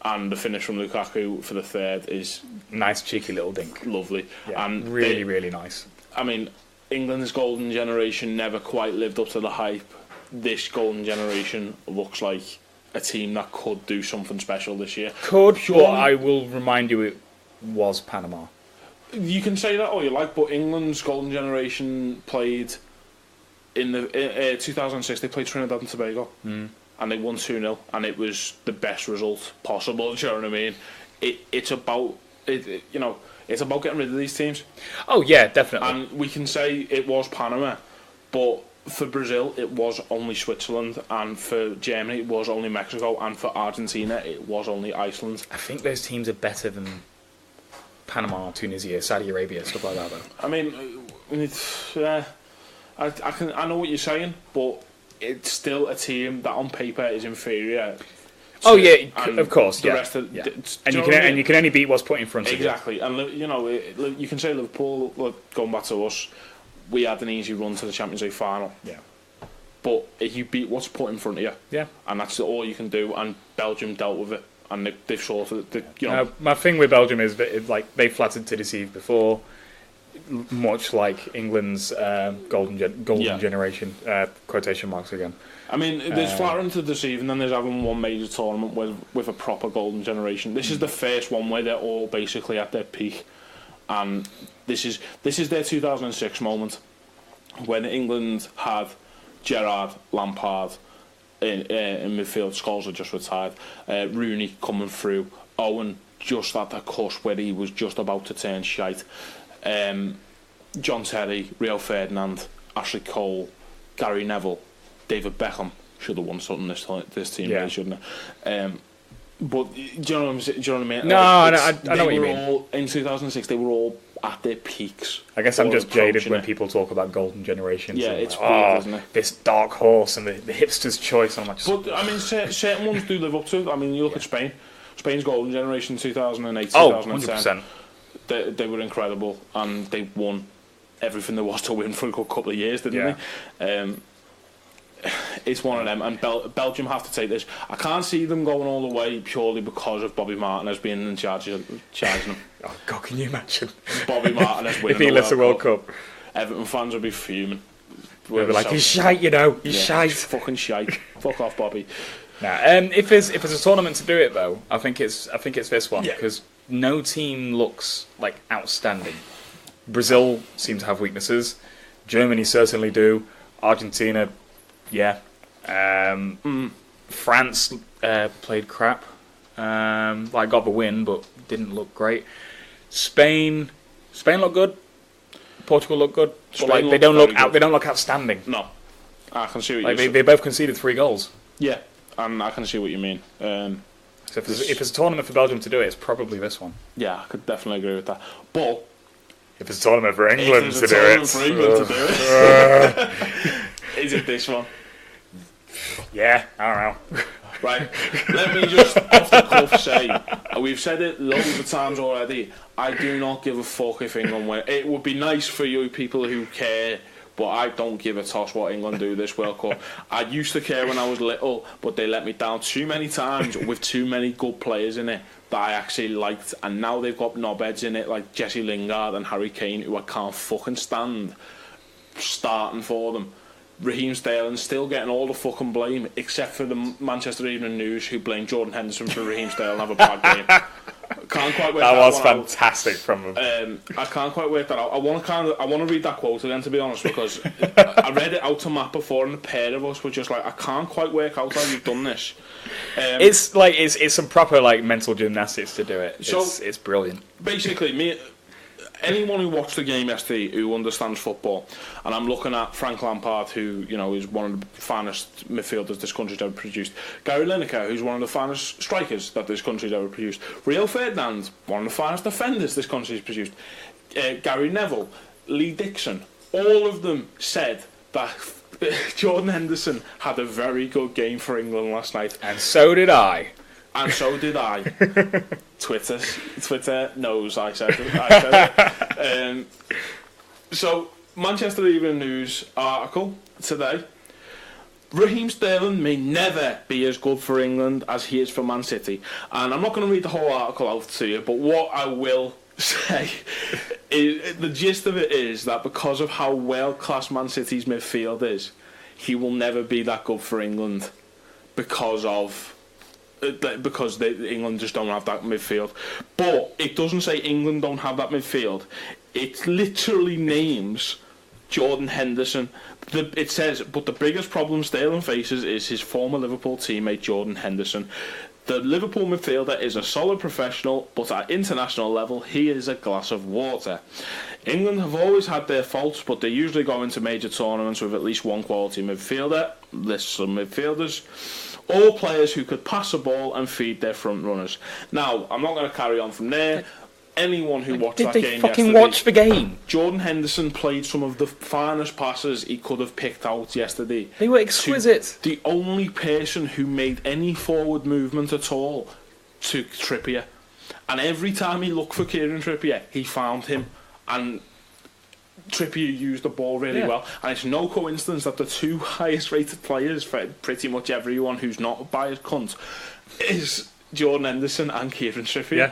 and the finish from Lukaku for the third is nice cheeky little dink. lovely. Yeah, And really, really nice. I mean, England's golden generation never quite lived up to the hype. This golden generation looks like a team that could do something special this year. But I will remind you, it was Panama. You can say that all you like, but England's golden generation played in the 2006. They played Trinidad and Tobago, and they won 2-0, and it was the best result possible. Do you know what I mean? It's about it's about getting rid of these teams. Oh yeah, definitely. And we can say it was Panama, but for Brazil it was only Switzerland, and for Germany it was only Mexico, and for Argentina it was only Iceland. I think those teams are better than Panama, Tunisia, Saudi Arabia, stuff like that, though. I mean, I know what you're saying, but it's still a team that on paper is inferior. Oh yeah, of course, the yeah. rest of, yeah. do And you you know can what I mean? and you can only beat what's put in front of you. Exactly, and you can say Liverpool. Look, going back to us, we had an easy run to the Champions League final. Yeah. But if you beat what's put in front of you, Yeah. and that's all you can do. And Belgium dealt with it, and they've sorted it. My thing with Belgium is that they flattered to deceive before, much like England's golden generation, quotation marks again. I mean, there's flattering to deceive, and then there's having one major tournament with a proper golden generation. This is the first one where they're all basically at their peak, and this is their 2006 moment when England had Gerrard, Lampard in midfield. Scholes had just retired. Rooney coming through. Owen just at the cusp where he was just about to turn shite. John Terry, Rio Ferdinand, Ashley Cole, Gary Neville, David Beckham should have won something this team, Yeah. really, shouldn't it? But do you know what I mean? No, I know what you mean. All, in 2006, they were all at their peaks. I guess I'm or just jaded approaching when it. people talk about golden generations. Yeah, and it's like, weird, isn't it? This dark horse and the hipster's choice. And I'm like, But I mean, certain ones do live up to it. I mean, you look at Spain. Spain's golden generation 2008, oh, 2010. 100%. They were incredible, and they won everything there was to win for a good couple of years, didn't they? It's one of them, and Belgium have to take this. I can't see them going all the way purely because of Bobby Martinez being in charge of them. Oh God, can you imagine? Bobby Martinez winning if he lifts the World Cup? Everton fans would be fuming. They'd be like, he's shite, he's shite. He's fucking shite. Fuck off, Bobby. Nah, if there's a tournament to do it though, I think it's this one, Yeah. because no team looks like outstanding. Brazil seem to have weaknesses. Germany certainly do. Argentina, yeah. France played crap. Got the win, but didn't look great. Spain looked good. Portugal looked good. But they don't look outstanding. No, I can see what Like you're they both conceded 3 goals. Yeah, and I can see what you mean. So if there's a tournament for Belgium to do it, it's probably this one. Yeah, I could definitely agree with that. But If it's a tournament for England if to there's a do it, tournament for England to do it, is it this one? yeah, I don't know. Right, let me just off the cuff say, we've said it loads of times already, I do not give a fuck if England win. It would be nice for you people who care, but I don't give a toss what England do this World Cup. I used to care when I was little, but they let me down too many times with too many good players in it that I actually liked, and now they've got knobheads in it like Jesse Lingard and Harry Kane, who I can't fucking stand starting for them. Raheem Sterling still getting all the fucking blame, except for the Manchester Evening News, who blame Jordan Henderson for Raheem Sterling have a bad game. Can't quite work That was one fantastic from them. out. I can't quite work that out. I want to read that quote again, to be honest, because I read it out to Matt before, and the pair of us were just like, I can't quite work out how you've done this. It's some proper mental gymnastics to do it. So- It's brilliant. Basically, anyone who watched the game yesterday who understands football, and I'm looking at Frank Lampard, who is one of the finest midfielders this country's ever produced, Gary Lineker, who's one of the finest strikers that this country's ever produced, Rio Ferdinand, one of the finest defenders this country's produced, Gary Neville, Lee Dixon, all of them said that Jordan Henderson had a very good game for England last night. And so did I. And so did I. Twitter knows I said it. So, Manchester Evening News article today. Raheem Sterling may never be as good for England as he is for Man City. And I'm not going to read the whole article out to you, but what I will say is, the gist of it is that because of how world-class Man City's midfield is, he will never be that good for England because England just don't have that midfield. But it doesn't say England don't have that midfield. It literally names Jordan Henderson. It says, but the biggest problem Sterling faces is his former Liverpool teammate Jordan Henderson. The Liverpool midfielder is a solid professional, but at international level, he is a glass of water. England have always had their faults, but they usually go into major tournaments with at least one quality midfielder. Lists of midfielders. All players who could pass the ball and feed their front runners. Now, I'm not going to carry on from there. Anyone who watched that game yesterday... Did they fucking watch the game? Jordan Henderson played some of the finest passes he could have picked out yesterday. They were exquisite. The only person who made any forward movement at all to Trippier. And every time he looked for Kieran Trippier, he found him. And Trippier used the ball really well. And it's no coincidence that the two highest rated players for pretty much everyone who's not a biased cunt is Jordan Henderson and Kieran Trippier. Yeah.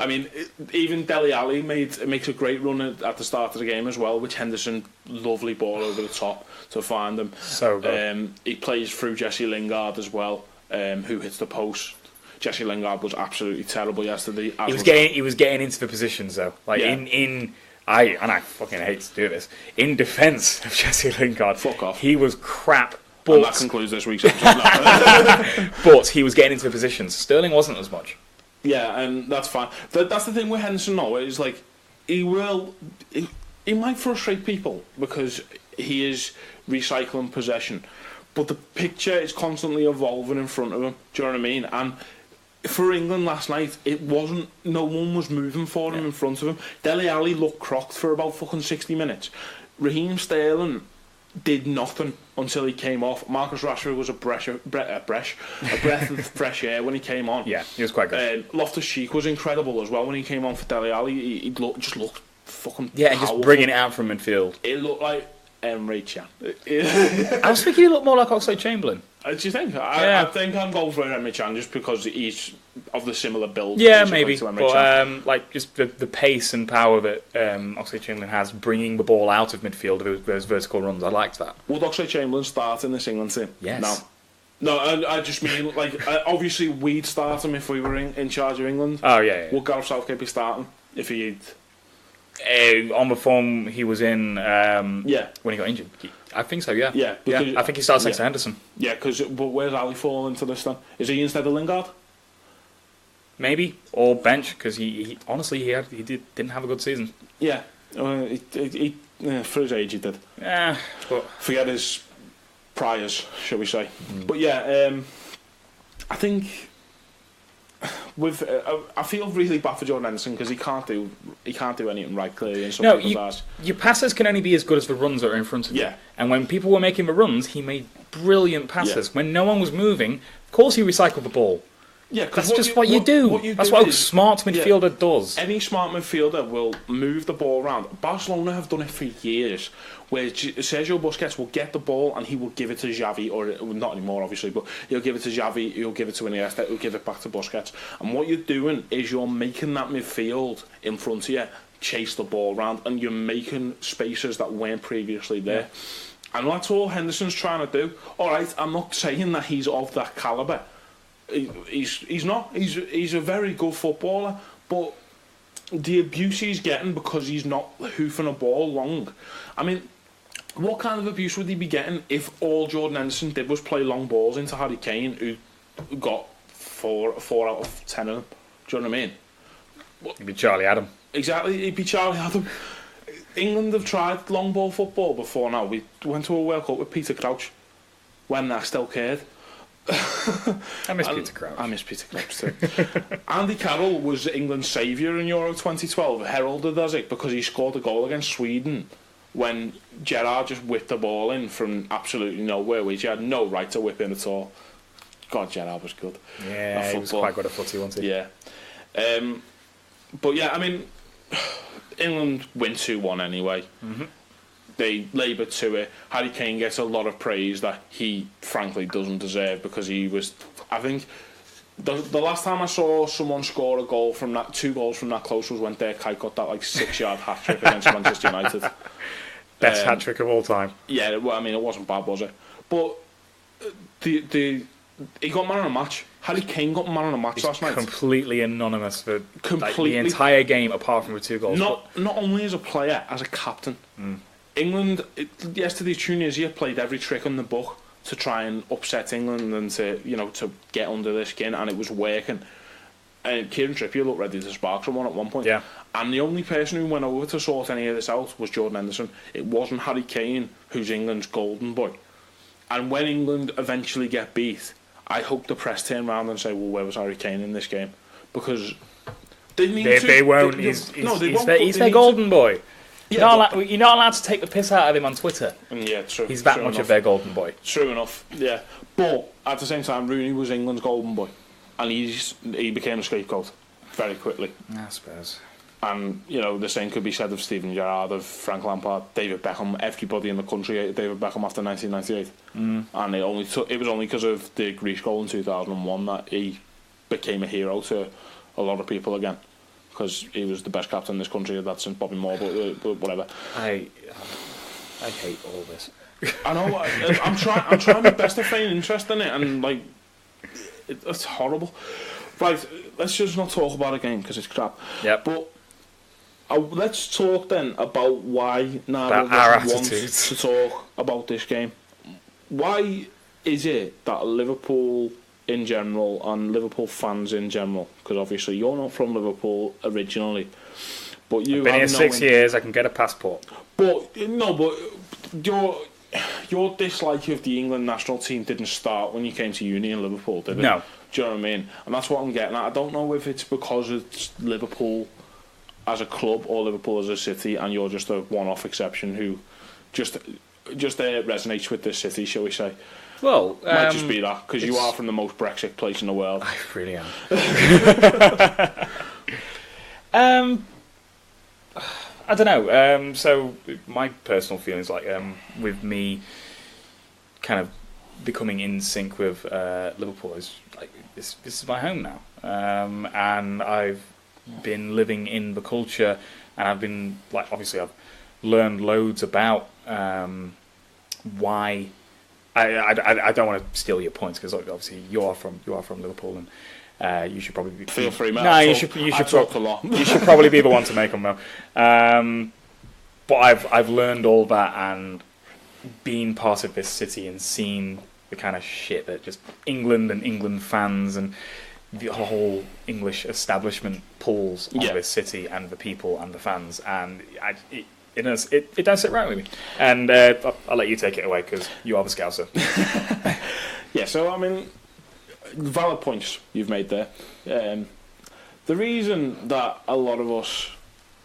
I mean, even Dele Alli makes a great run at the start of the game as well, which Henderson, lovely ball over the top to find them. So good. He plays through Jesse Lingard as well, who hits the post. Jesse Lingard was absolutely terrible yesterday. He was getting into the positions though. Like I fucking hate to do this. In defence of Jesse Lingard, fuck off. He was crap. But and that concludes this week's episode. But he was getting into the positions. Sterling wasn't as much. Yeah, and that's fine. That's the thing with Henderson now. Is like he might frustrate people because he is recycling possession, but the picture is constantly evolving in front of him. Do you know what I mean? And for England last night, it wasn't. No one was moving for him in front of him. Dele Alli looked crocked for about fucking 60 minutes. Raheem Sterling did nothing until he came off. Marcus Rashford was a breath of fresh air when he came on. Yeah, he was quite good. Loftus-Cheek was incredible as well when he came on for Dele Alli. He just looked fucking and powerful. Just bringing it out from midfield. It looked like Emre Can. I was thinking he looked more like Oxlade-Chamberlain. Do you think? I think I'm going for Emre Can just because he's of the similar build. Yeah, maybe. But like just the pace and power that Oxlade-Chamberlain has, bringing the ball out of midfield with those vertical runs, I liked that. Would Oxlade-Chamberlain start in this England team? Yes. No, I just mean like obviously we'd start him if we were in charge of England. Oh yeah. Would Gareth Southgate be starting if he'd? On the form he was in when he got injured. I think so, yeah. Yeah, I think he starts next to Henderson. Yeah, but where's Ali fall into this then? Is he instead of Lingard? Maybe, or bench, because he honestly didn't have a good season. Yeah, he for his age he did. Yeah, but forget his priors, shall we say? But yeah, I think. I feel really bad for Jordan Henderson because he can't do anything right clearly in some people's eyes. Your passes can only be as good as the runs that are in front of you. Yeah. And when people were making the runs, he made brilliant passes. Yeah. When no one was moving, of course he recycled the ball. Yeah, that's just what you do. That's what a smart midfielder does. Any smart midfielder will move the ball around. Barcelona have done it for years, where Sergio Busquets will get the ball and he will give it to Xavi, or not anymore obviously, but he'll give it to Xavi, he'll give it to Iniesta, he'll give it back to Busquets. And what you're doing is you're making that midfield in front of you chase the ball around, and you're making spaces that weren't previously there. Yeah. And that's all Henderson's trying to do. Alright, I'm not saying that he's of that calibre. He's not. He's a very good footballer, but the abuse he's getting because he's not hoofing a ball long. I mean, what kind of abuse would he be getting if all Jordan Henderson did was play long balls into Harry Kane, who got 4 out of 10 of them? Do you know what I mean? He'd be Charlie Adam. Exactly, he'd be Charlie Adam. England have tried long ball football before now. We went to a World Cup with Peter Crouch when I still cared. I miss Peter Crouch. I miss Peter Crouch too. Andy Carroll was England's saviour in Euro 2012, heralded as it because he scored a goal against Sweden when Gerrard just whipped the ball in from absolutely nowhere, which he had no right to whip in at all. God, Gerrard was good. Yeah, he was quite good at footy, wasn't he? Yeah. But yeah, I mean, England win 2-1 anyway. Mm-hmm. They laboured to it. Harry Kane gets a lot of praise that he frankly doesn't deserve, because he was, I think, the last time I saw someone score a goal from that, 2 goals from that close, was when Dirk Kuyt got that like 6-yard hat trick against Manchester United. Best hat trick of all time. Yeah, well, I mean, it wasn't bad, was it? But he got man of the match. Harry Kane got man of the match last night. Completely anonymous for like, the entire game, apart from with 2 goals. Not only as a player, as a captain. England, yesterday Tunisia played every trick in the book to try and upset England and to get under their skin, and it was working. And Kieran Trippier looked ready to spark someone at one point. Yeah. And the only person who went over to sort any of this out was Jordan Henderson. It wasn't Harry Kane, who's England's golden boy. And when England eventually get beat, I hope the press turn around and say, well, where was Harry Kane in this game? Because they need to. They won't. He's their golden boy. Yeah, you're not allowed to take the piss out of him on Twitter. Yeah, true. He's that true much enough. of their golden boy. True enough, yeah. But at the same time, Rooney was England's golden boy, and he became a scapegoat very quickly. I suppose. And the same could be said of Steven Gerrard, of Frank Lampard, David Beckham. Everybody in the country hated David Beckham after 1998, and it was only because of the Greece goal in 2001 that he became a hero to a lot of people again. Because he was the best captain this country had had since Bobby Moore, but whatever. I hate all this. I know. I'm trying my best to feign interest in it, and like, it's horrible. Right, let's just not talk about a game because it's crap. Yep. But let's talk then about why our wants to talk about this game. Why is it that Liverpool in general, and Liverpool fans in general, because obviously you're not from Liverpool originally, but you've been here 6 years, I can get a passport. But your dislike of the England national team didn't start when you came to uni in Liverpool, did it? No. Do you know what I mean? And that's what I'm getting at. I don't know if it's because it's Liverpool as a club or Liverpool as a city, and you're just a one-off exception who just resonates with this city, shall we say. Well, might just be that, because you are from the most Brexit place in the world. I really am. I don't know. So my personal feelings, like with me, kind of becoming in sync with Liverpool, is like this is my home now, and I've been living in the culture, and I've been like obviously I've learned loads about why. I don't want to steal your points because obviously you are from Liverpool, and you should probably be. Feel free, man. No, you should talk a lot. You should probably be the one to make them though. But I've learned all that and been part of this city and seen the kind of shit that just England and England fans and the whole English establishment pulls on this city and the people and the fans, and it does sit right with me. And I'll let you take it away because you are the Scouser. Yeah, so I mean, valid points you've made there. The reason that a lot of us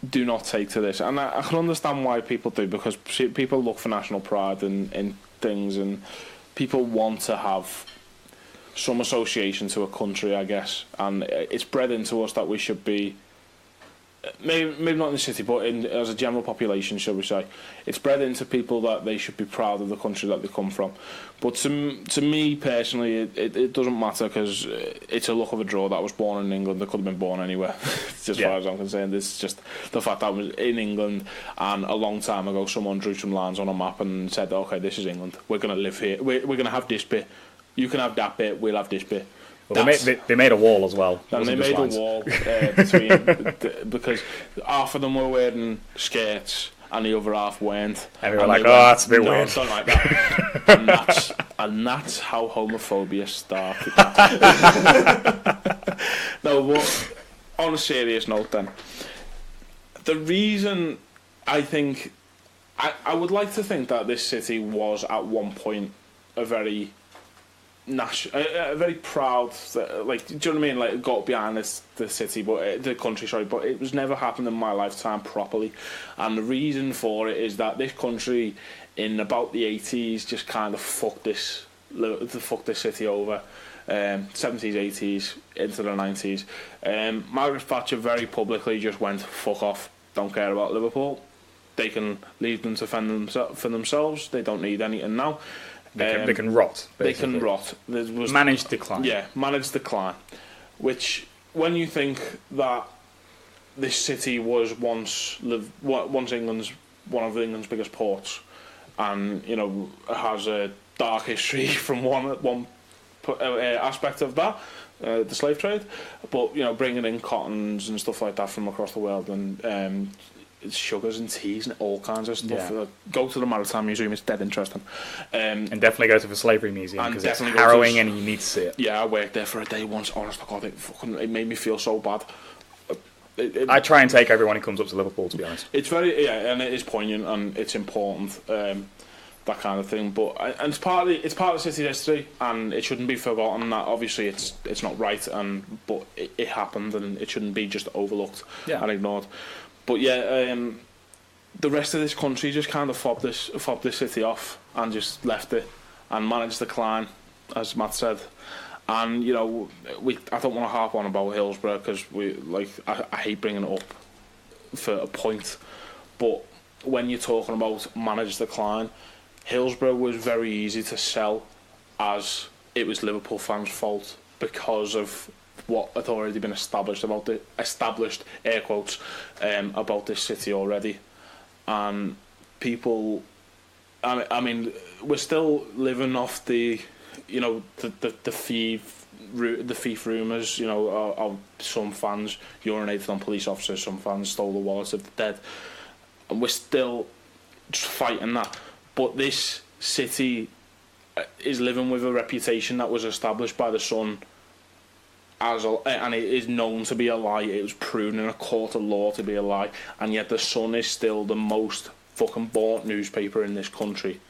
do not take to this, and I can understand why people do, because people look for national pride in things, and people want to have some association to a country, I guess, and it's bred into us that we should be. Maybe not in the city, but as a general population, shall we say, it's bred into people that they should be proud of the country that they come from. But to me personally, it doesn't matter, because it's a luck of a draw that I was born in England. I could have been born anywhere, as far as I'm concerned. It's just the fact that I was in England, and a long time ago someone drew some lines on a map and said, okay, this is England, we're going to live here, we're going to have this bit, you can have that bit, we'll have this bit. Well, they made a wall as well. And they made a wall between because half of them were wearing skirts and the other half weren't. And we were like, that's a bit weird. Don't like that. and that's how homophobia started. No, but on a serious note then, the reason I think I would like to think that this city was at one point a very very proud, like, do you know what I mean? Like, got behind the city, but the country, sorry, but it was never happened in my lifetime properly. And the reason for it is that this country, in about the 80s, just kind of fucked this city over. 70s, 80s, into the 90s. Margaret Thatcher very publicly just went, fuck off, don't care about Liverpool. They can leave them to fend for themselves. They don't need anything now. They can rot, basically. They can rot. Managed decline. Yeah, managed decline. Which, when you think that this city was once England's one of England's biggest ports, and, you know, has a dark history from one aspect of that, the slave trade, but, you know, bringing in cottons and stuff like that from across the world, and sugars and teas and all kinds of stuff. Yeah. Go to the Maritime Museum; it's dead interesting. And definitely go to the Slavery Museum, because it's harrowing and you need to see it. Yeah, I worked there for a day once. Honest to God, it made me feel so bad. I try and take everyone who comes up to Liverpool, to be honest. It's and it is poignant and it's important, that kind of thing. But and it's part of the city's history, and it shouldn't be forgotten. That obviously it's not right, but it happened, and it shouldn't be just overlooked and ignored. But yeah, the rest of this country just kind of fobbed this city off and just left it and managed to decline, as Matt said. And, you know, I don't want to harp on about Hillsborough, because I hate bringing it up for a point. But when you're talking about managed decline, Hillsborough was very easy to sell as it was Liverpool fans' fault because of what had already been established air quotes about this city already. And people, I mean, we're still living off the, you know, the thief rumours, you know, of some fans urinated on police officers, some fans stole the wallets of the dead, and we're still fighting that. But this city is living with a reputation that was established by the Sun, and it is known to be a lie. It was proven in a court of law to be a lie, and yet the Sun is still the most fucking bought newspaper in this country.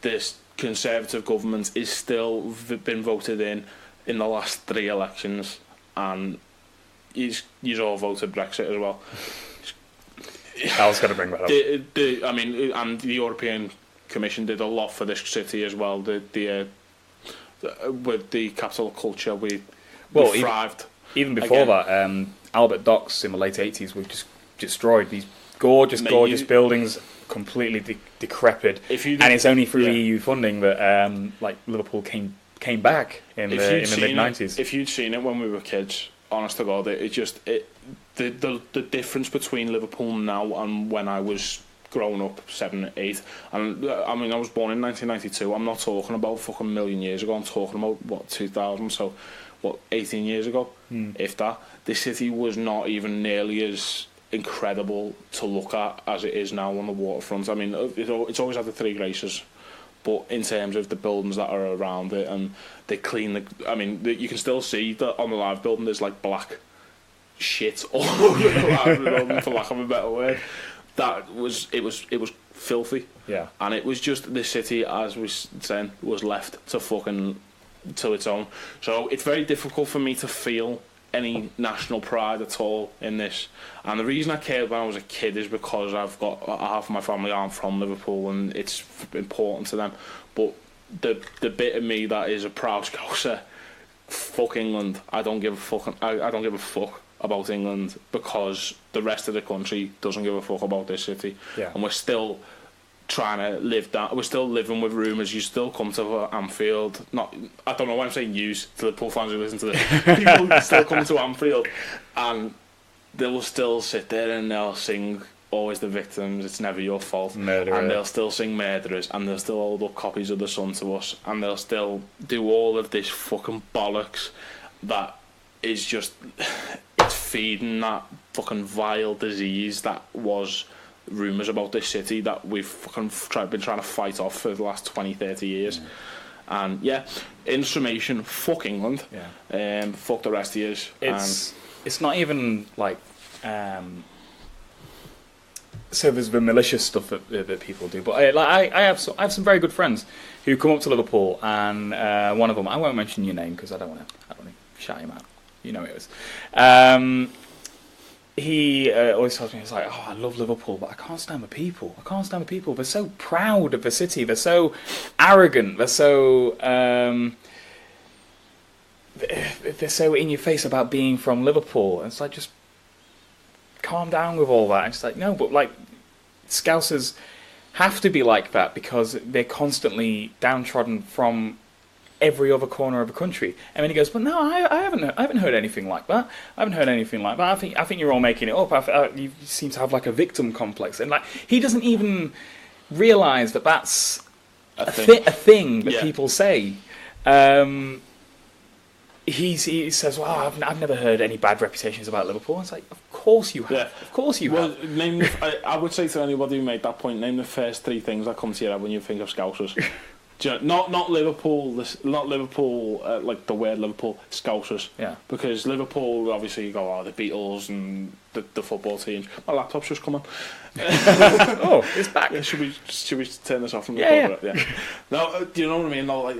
This Conservative government is still been voted in the last 3 elections, and he's all voted Brexit as well. I was going to bring that up. I mean, and the European Commission did a lot for this city as well. With the capital culture, we thrived. Even before that, Albert Docks in the late 80s were just destroyed. These gorgeous buildings, completely decrepit. And it's only through EU funding that Liverpool came back in the mid-90s. If you'd seen it when we were kids, honest to God, the difference between Liverpool now and when I was growing up, 7, 8, and I mean, I was born in 1992. I'm not talking about fucking a million years ago. I'm talking about 2000. So 18 years ago, if that. This city was not even nearly as incredible to look at as it is now on the waterfront. I mean, it's always had the 3 graces, but in terms of the buildings that are around it, and they clean you can still see that on the live building there's like black shit all over the live building, for lack of a better word. It was filthy. Yeah. And it was just the city, as we saying, was left to its own. So it's very difficult for me to feel any national pride at all in this. And the reason I cared when I was a kid is because I've got half of my family aren't from Liverpool, and it's important to them. But the bit of me that is a proud Scouser, fuck England. I don't give a fuck about England, because the rest of the country doesn't give a fuck about this city. Yeah. And we're still trying to live that. We're still living with rumours. You still come to Anfield. I don't know why I'm saying use to the Liverpool fans who listen to this. People still come to Anfield, and they'll still sit there and they'll sing "Always the Victims, It's Never Your Fault," Murderer. And they'll still sing "Murderers," and they'll still hold up copies of the Sun to us, and they'll still do all of this fucking bollocks that is just, it's feeding that fucking vile disease that was rumours about this city that we've fucking been trying to fight off for the last 20-30 years. And in summation, fuck England. Fuck the rest of yous. It's not even like so there's the malicious stuff that people do, but I have some very good friends who come up to Liverpool, and one of them, I won't mention your name because I don't want to shout him out. You know who it was. He always tells me, he's like, oh, I love Liverpool, but I can't stand the people. I can't stand the people. They're so proud of the city. They're so arrogant. They're so in your face about being from Liverpool. And it's like, just calm down with all that. And it's like, no, but like, Scousers have to be like that because they're constantly downtrodden from every other corner of the country. And then he goes, but no, I haven't heard anything like that. I haven't heard anything like that. I think you're all making it up. You seem to have like a victim complex. And like, he doesn't even realise that that's a thing that people say. He says, well, I've never heard any bad reputations about Liverpool. It's like, of course you have. Yeah. Of course you have. I would say to anybody who made that point, name the first three things that come to your head when you think of Scousers. You know, not Liverpool, like the word Liverpool, Scousers. Yeah. Because Liverpool, obviously, you go, the Beatles and the football team. My laptop's just come on. Oh, it's back. Yeah, should we turn this off and record it? Yeah. No, do you know what I mean? No, like,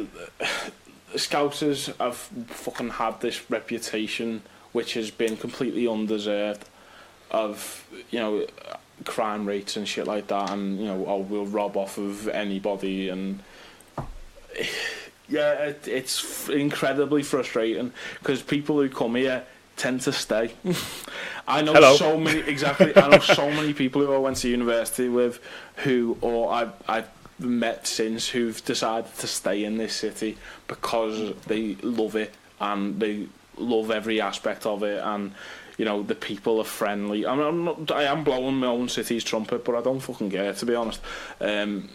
Scousers have fucking had this reputation which has been completely undeserved of, you know, crime rates and shit like that, and, you know, we'll rob off of anybody, and yeah, it's incredibly frustrating because people who come here tend to stay. I know so many people who I went to university with or I've met since who've decided to stay in this city because they love it and they love every aspect of it, and you know, the people are friendly. I am blowing my own city's trumpet, but I don't fucking care, to be honest.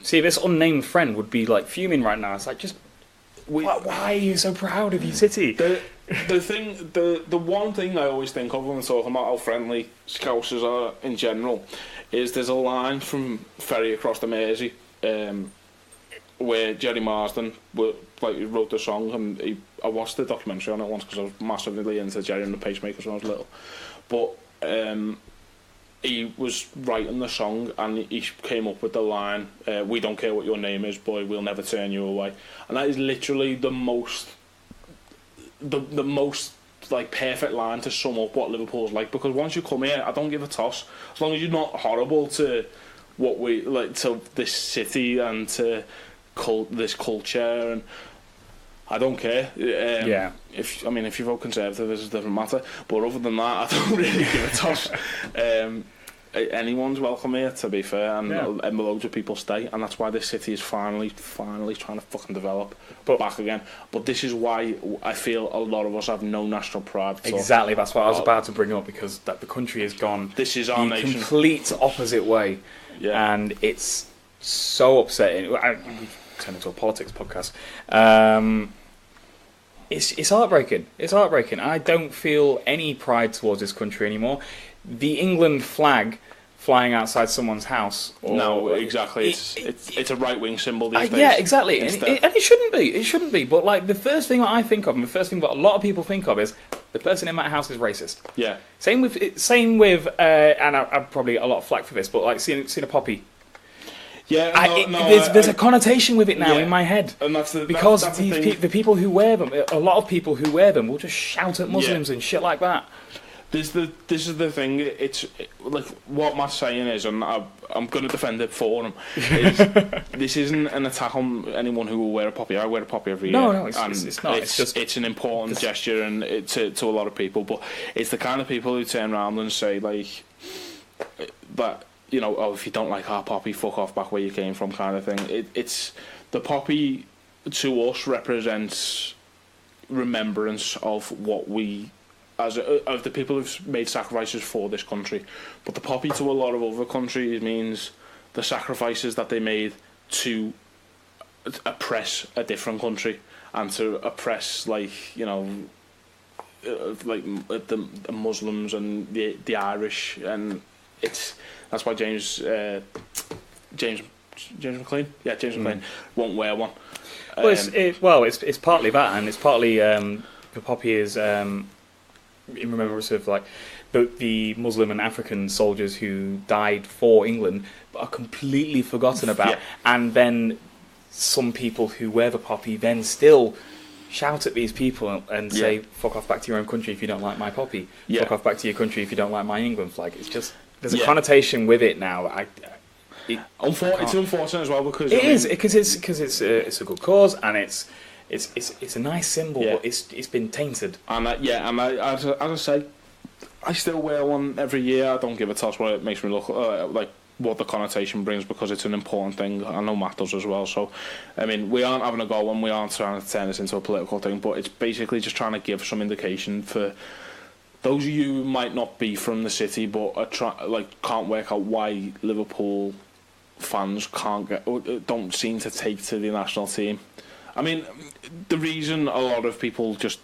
See, this unnamed friend would be like fuming right now. It's like, just why are you so proud of your city? The one thing I always think of when we're talking about how friendly Scousers are in general is there's a line from Ferry Across the Mersey where Jerry Marsden wrote the song, and I watched the documentary on it once because I was massively into Jerry and the Pacemakers when I was little. But he was writing the song and he came up with the line, "We don't care what your name is, boy, we'll never turn you away." And that is literally the most like perfect line to sum up what Liverpool's like, because once you come here, I don't give a toss as long as you're not horrible to what we like, to this city and to this culture, and I don't care. If you vote Conservative, it's a different matter. But other than that, I don't really give a toss. Anyone's welcome here, to be fair, and loads of people stay, and that's why this city is finally trying to fucking develop back again. But this is why I feel a lot of us have no national pride. Exactly, that's what I was about to bring up, because that the country has gone this is our the nation. Complete opposite way, and it's so upsetting. We turned into a politics podcast. It's heartbreaking. It's heartbreaking. I don't feel any pride towards this country anymore. The England flag flying outside someone's house. No, exactly. It's a right-wing symbol these days. Yeah, exactly. And it shouldn't be. It shouldn't be. But like, the first thing that I think of, and the first thing that a lot of people think of, is the person in that house is racist. Yeah. Same with, and I'm probably a lot of flack for this, but like seeing a poppy. Yeah, there's a connotation with it now in my head, and because the people who wear them, a lot of people who wear them will just shout at Muslims and shit like that. This is the thing. It's like what Matt's saying is, and I'm going to defend it for him. This isn't an attack on anyone who will wear a poppy. I wear a poppy every year. No, it's not. It's an important gesture and to a lot of people. But it's the kind of people who turn around and say like, but. You know, if you don't like our poppy, fuck off back where you came from, kind of thing. It's the poppy to us represents remembrance of what we, of the people who've made sacrifices for this country. But the poppy to a lot of other countries means the sacrifices that they made to oppress a different country and to oppress, like, you know, like the Muslims and the Irish, and that's why James McLean, McLean won't wear one. It's partly that, and it's partly the poppy is in remembrance of like the Muslim and African soldiers who died for England but are completely forgotten about, and then some people who wear the poppy then still shout at these people and say, fuck off back to your own country if you don't like my poppy. Fuck off back to your country if you don't like my England flag. It's just, there's a connotation with it now. It's unfortunate as well because it's a good cause and it's a nice symbol, but it's been tainted. And as I say, I still wear one every year. I don't give a toss what it makes me look like, what the connotation brings, because it's an important thing. I know Matt does as well. So, I mean, we aren't having a go and we aren't trying to turn this into a political thing, but it's basically just trying to give some indication for those of you who might not be from the city but are can't work out why Liverpool fans don't seem to take to the national team. I mean, the reason a lot of people just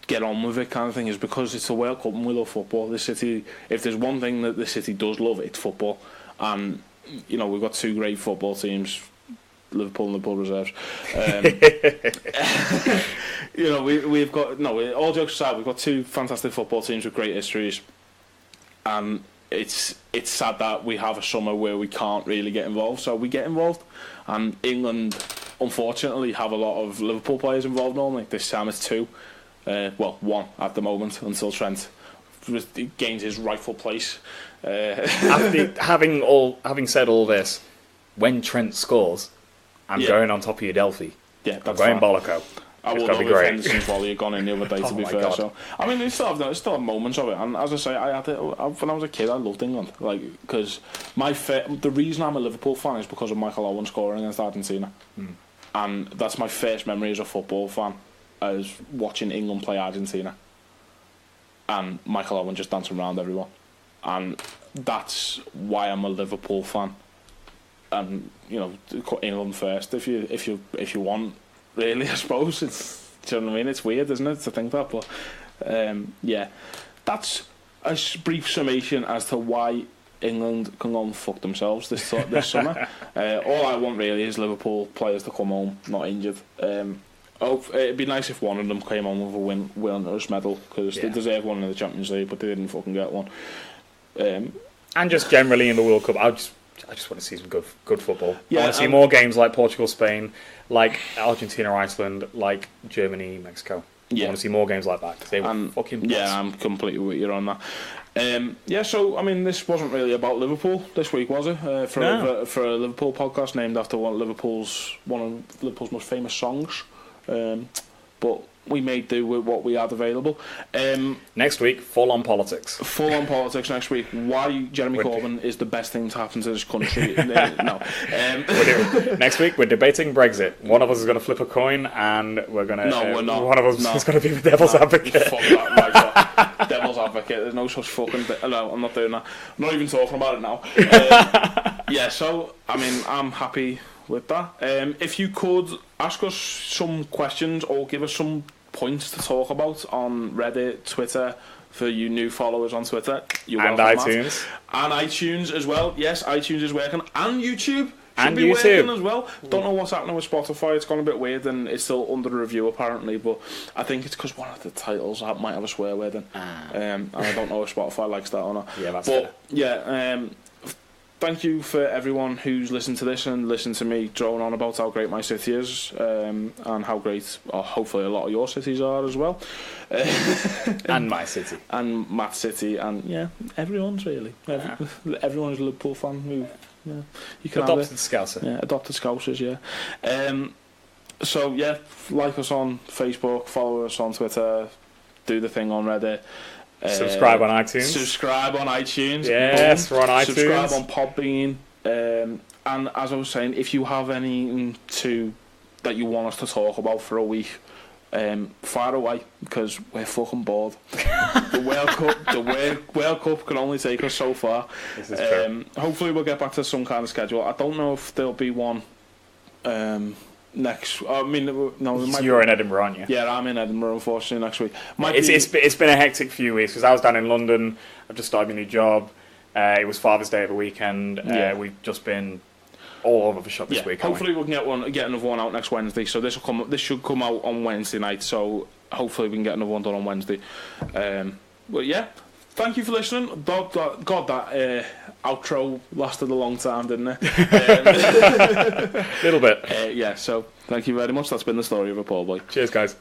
get on with it kind of thing is because it's a World Cup and we love football. The city, if there's one thing that the city does love, it's football. And, you know, we've got two great football teams, Liverpool and Liverpool Reserves. You know, we've got, all jokes aside, we've got two fantastic football teams with great histories. And it's sad that we have a summer where we can't really get involved. So we get involved. And England, unfortunately, have a lot of Liverpool players involved normally. This time it's two. One at the moment, until Trent gains his rightful place. Having said all this, when Trent scores, I'm going on top of your Delphi. Yeah, that's I'm going Bolloco. I will know if Henderson's volley had gone in the other day, to be fair. God. So, I mean, it's still have moments of it. And as I say, when I was a kid, I loved England. Because the reason I'm a Liverpool fan is because of Michael Owen scoring against Argentina. And that's my first memory as a football fan, as watching England play Argentina. And Michael Owen just dancing around everyone. And that's why I'm a Liverpool fan. And, you know, England first if you want, really, I suppose. Do you know what I mean? It's weird, isn't it, to think that, but that's a brief summation as to why England can go and fuck themselves this summer. All I want really is Liverpool players to come home not injured. It'd be nice if one of them came home with a winners medal, because they deserve one in the Champions League, but they didn't fucking get one. And just generally in the World Cup, I just want to see some good football. Yeah, I want to see more games like Portugal, Spain, like Argentina, Iceland, like Germany, Mexico. I want to see more games like that, because they were fucking nuts. Yeah, I'm completely with you on that. So I mean, this wasn't really about Liverpool this week, was it? For a Liverpool podcast named after one of Liverpool's most famous songs. But we made do with what we had available. Next week, full on politics. Full on politics next week. Why Jeremy Corbyn is the best thing to happen to this country. No. Next week, we're debating Brexit. One of us is going to flip a coin, and we're going to... No, we're not. One of us is going to be the devil's advocate. Fuck that, devil's advocate. There's no such fucking... No, I'm not doing that. I'm not even talking about it now. So, I mean, I'm happy with that. If you could ask us some questions or give us some points to talk about on Reddit, Twitter, for you new followers on Twitter, you're and welcome. iTunes. And iTunes as well. Yes, iTunes is working. And YouTube should be working as well. Don't know what's happening with Spotify. It's gone a bit weird and it's still under review apparently, but I think it's because one of the titles might have a swear word in. And I don't know if Spotify likes that or not. Yeah, that's fair. Thank you for everyone who's listened to this and listened to me drone on about how great my city is, and how great, hopefully, a lot of your cities are as well. And my city. And Matt's city, and everyone's really. Everyone's a Liverpool fan who, you can adopted Scouser. Yeah, adopted Scousers, like us on Facebook, follow us on Twitter, do the thing on Reddit. Subscribe on iTunes. Subscribe on iTunes. Yes, we're on iTunes. Subscribe on Podbean. And as I was saying, if you have anything that you want us to talk about for a week, fire away, because we're fucking bored. The World Cup can only take us so far. This is true. Hopefully we'll get back to some kind of schedule. I don't know if there'll be one next. I mean, no. You're in Edinburgh, aren't you? Yeah, I'm in Edinburgh, unfortunately, next week. It's been a hectic few weeks, because I was down in London. I've just started a new job. It was Father's Day of the weekend. We've just been all over the shop this week. Hopefully we can get another one out next Wednesday. So this should come out on Wednesday night. So hopefully we can get another one done on Wednesday. thank you for listening. God, that outro lasted a long time, didn't it? A little bit. Yeah, so thank you very much. That's been the story of a poor boy. Cheers, guys.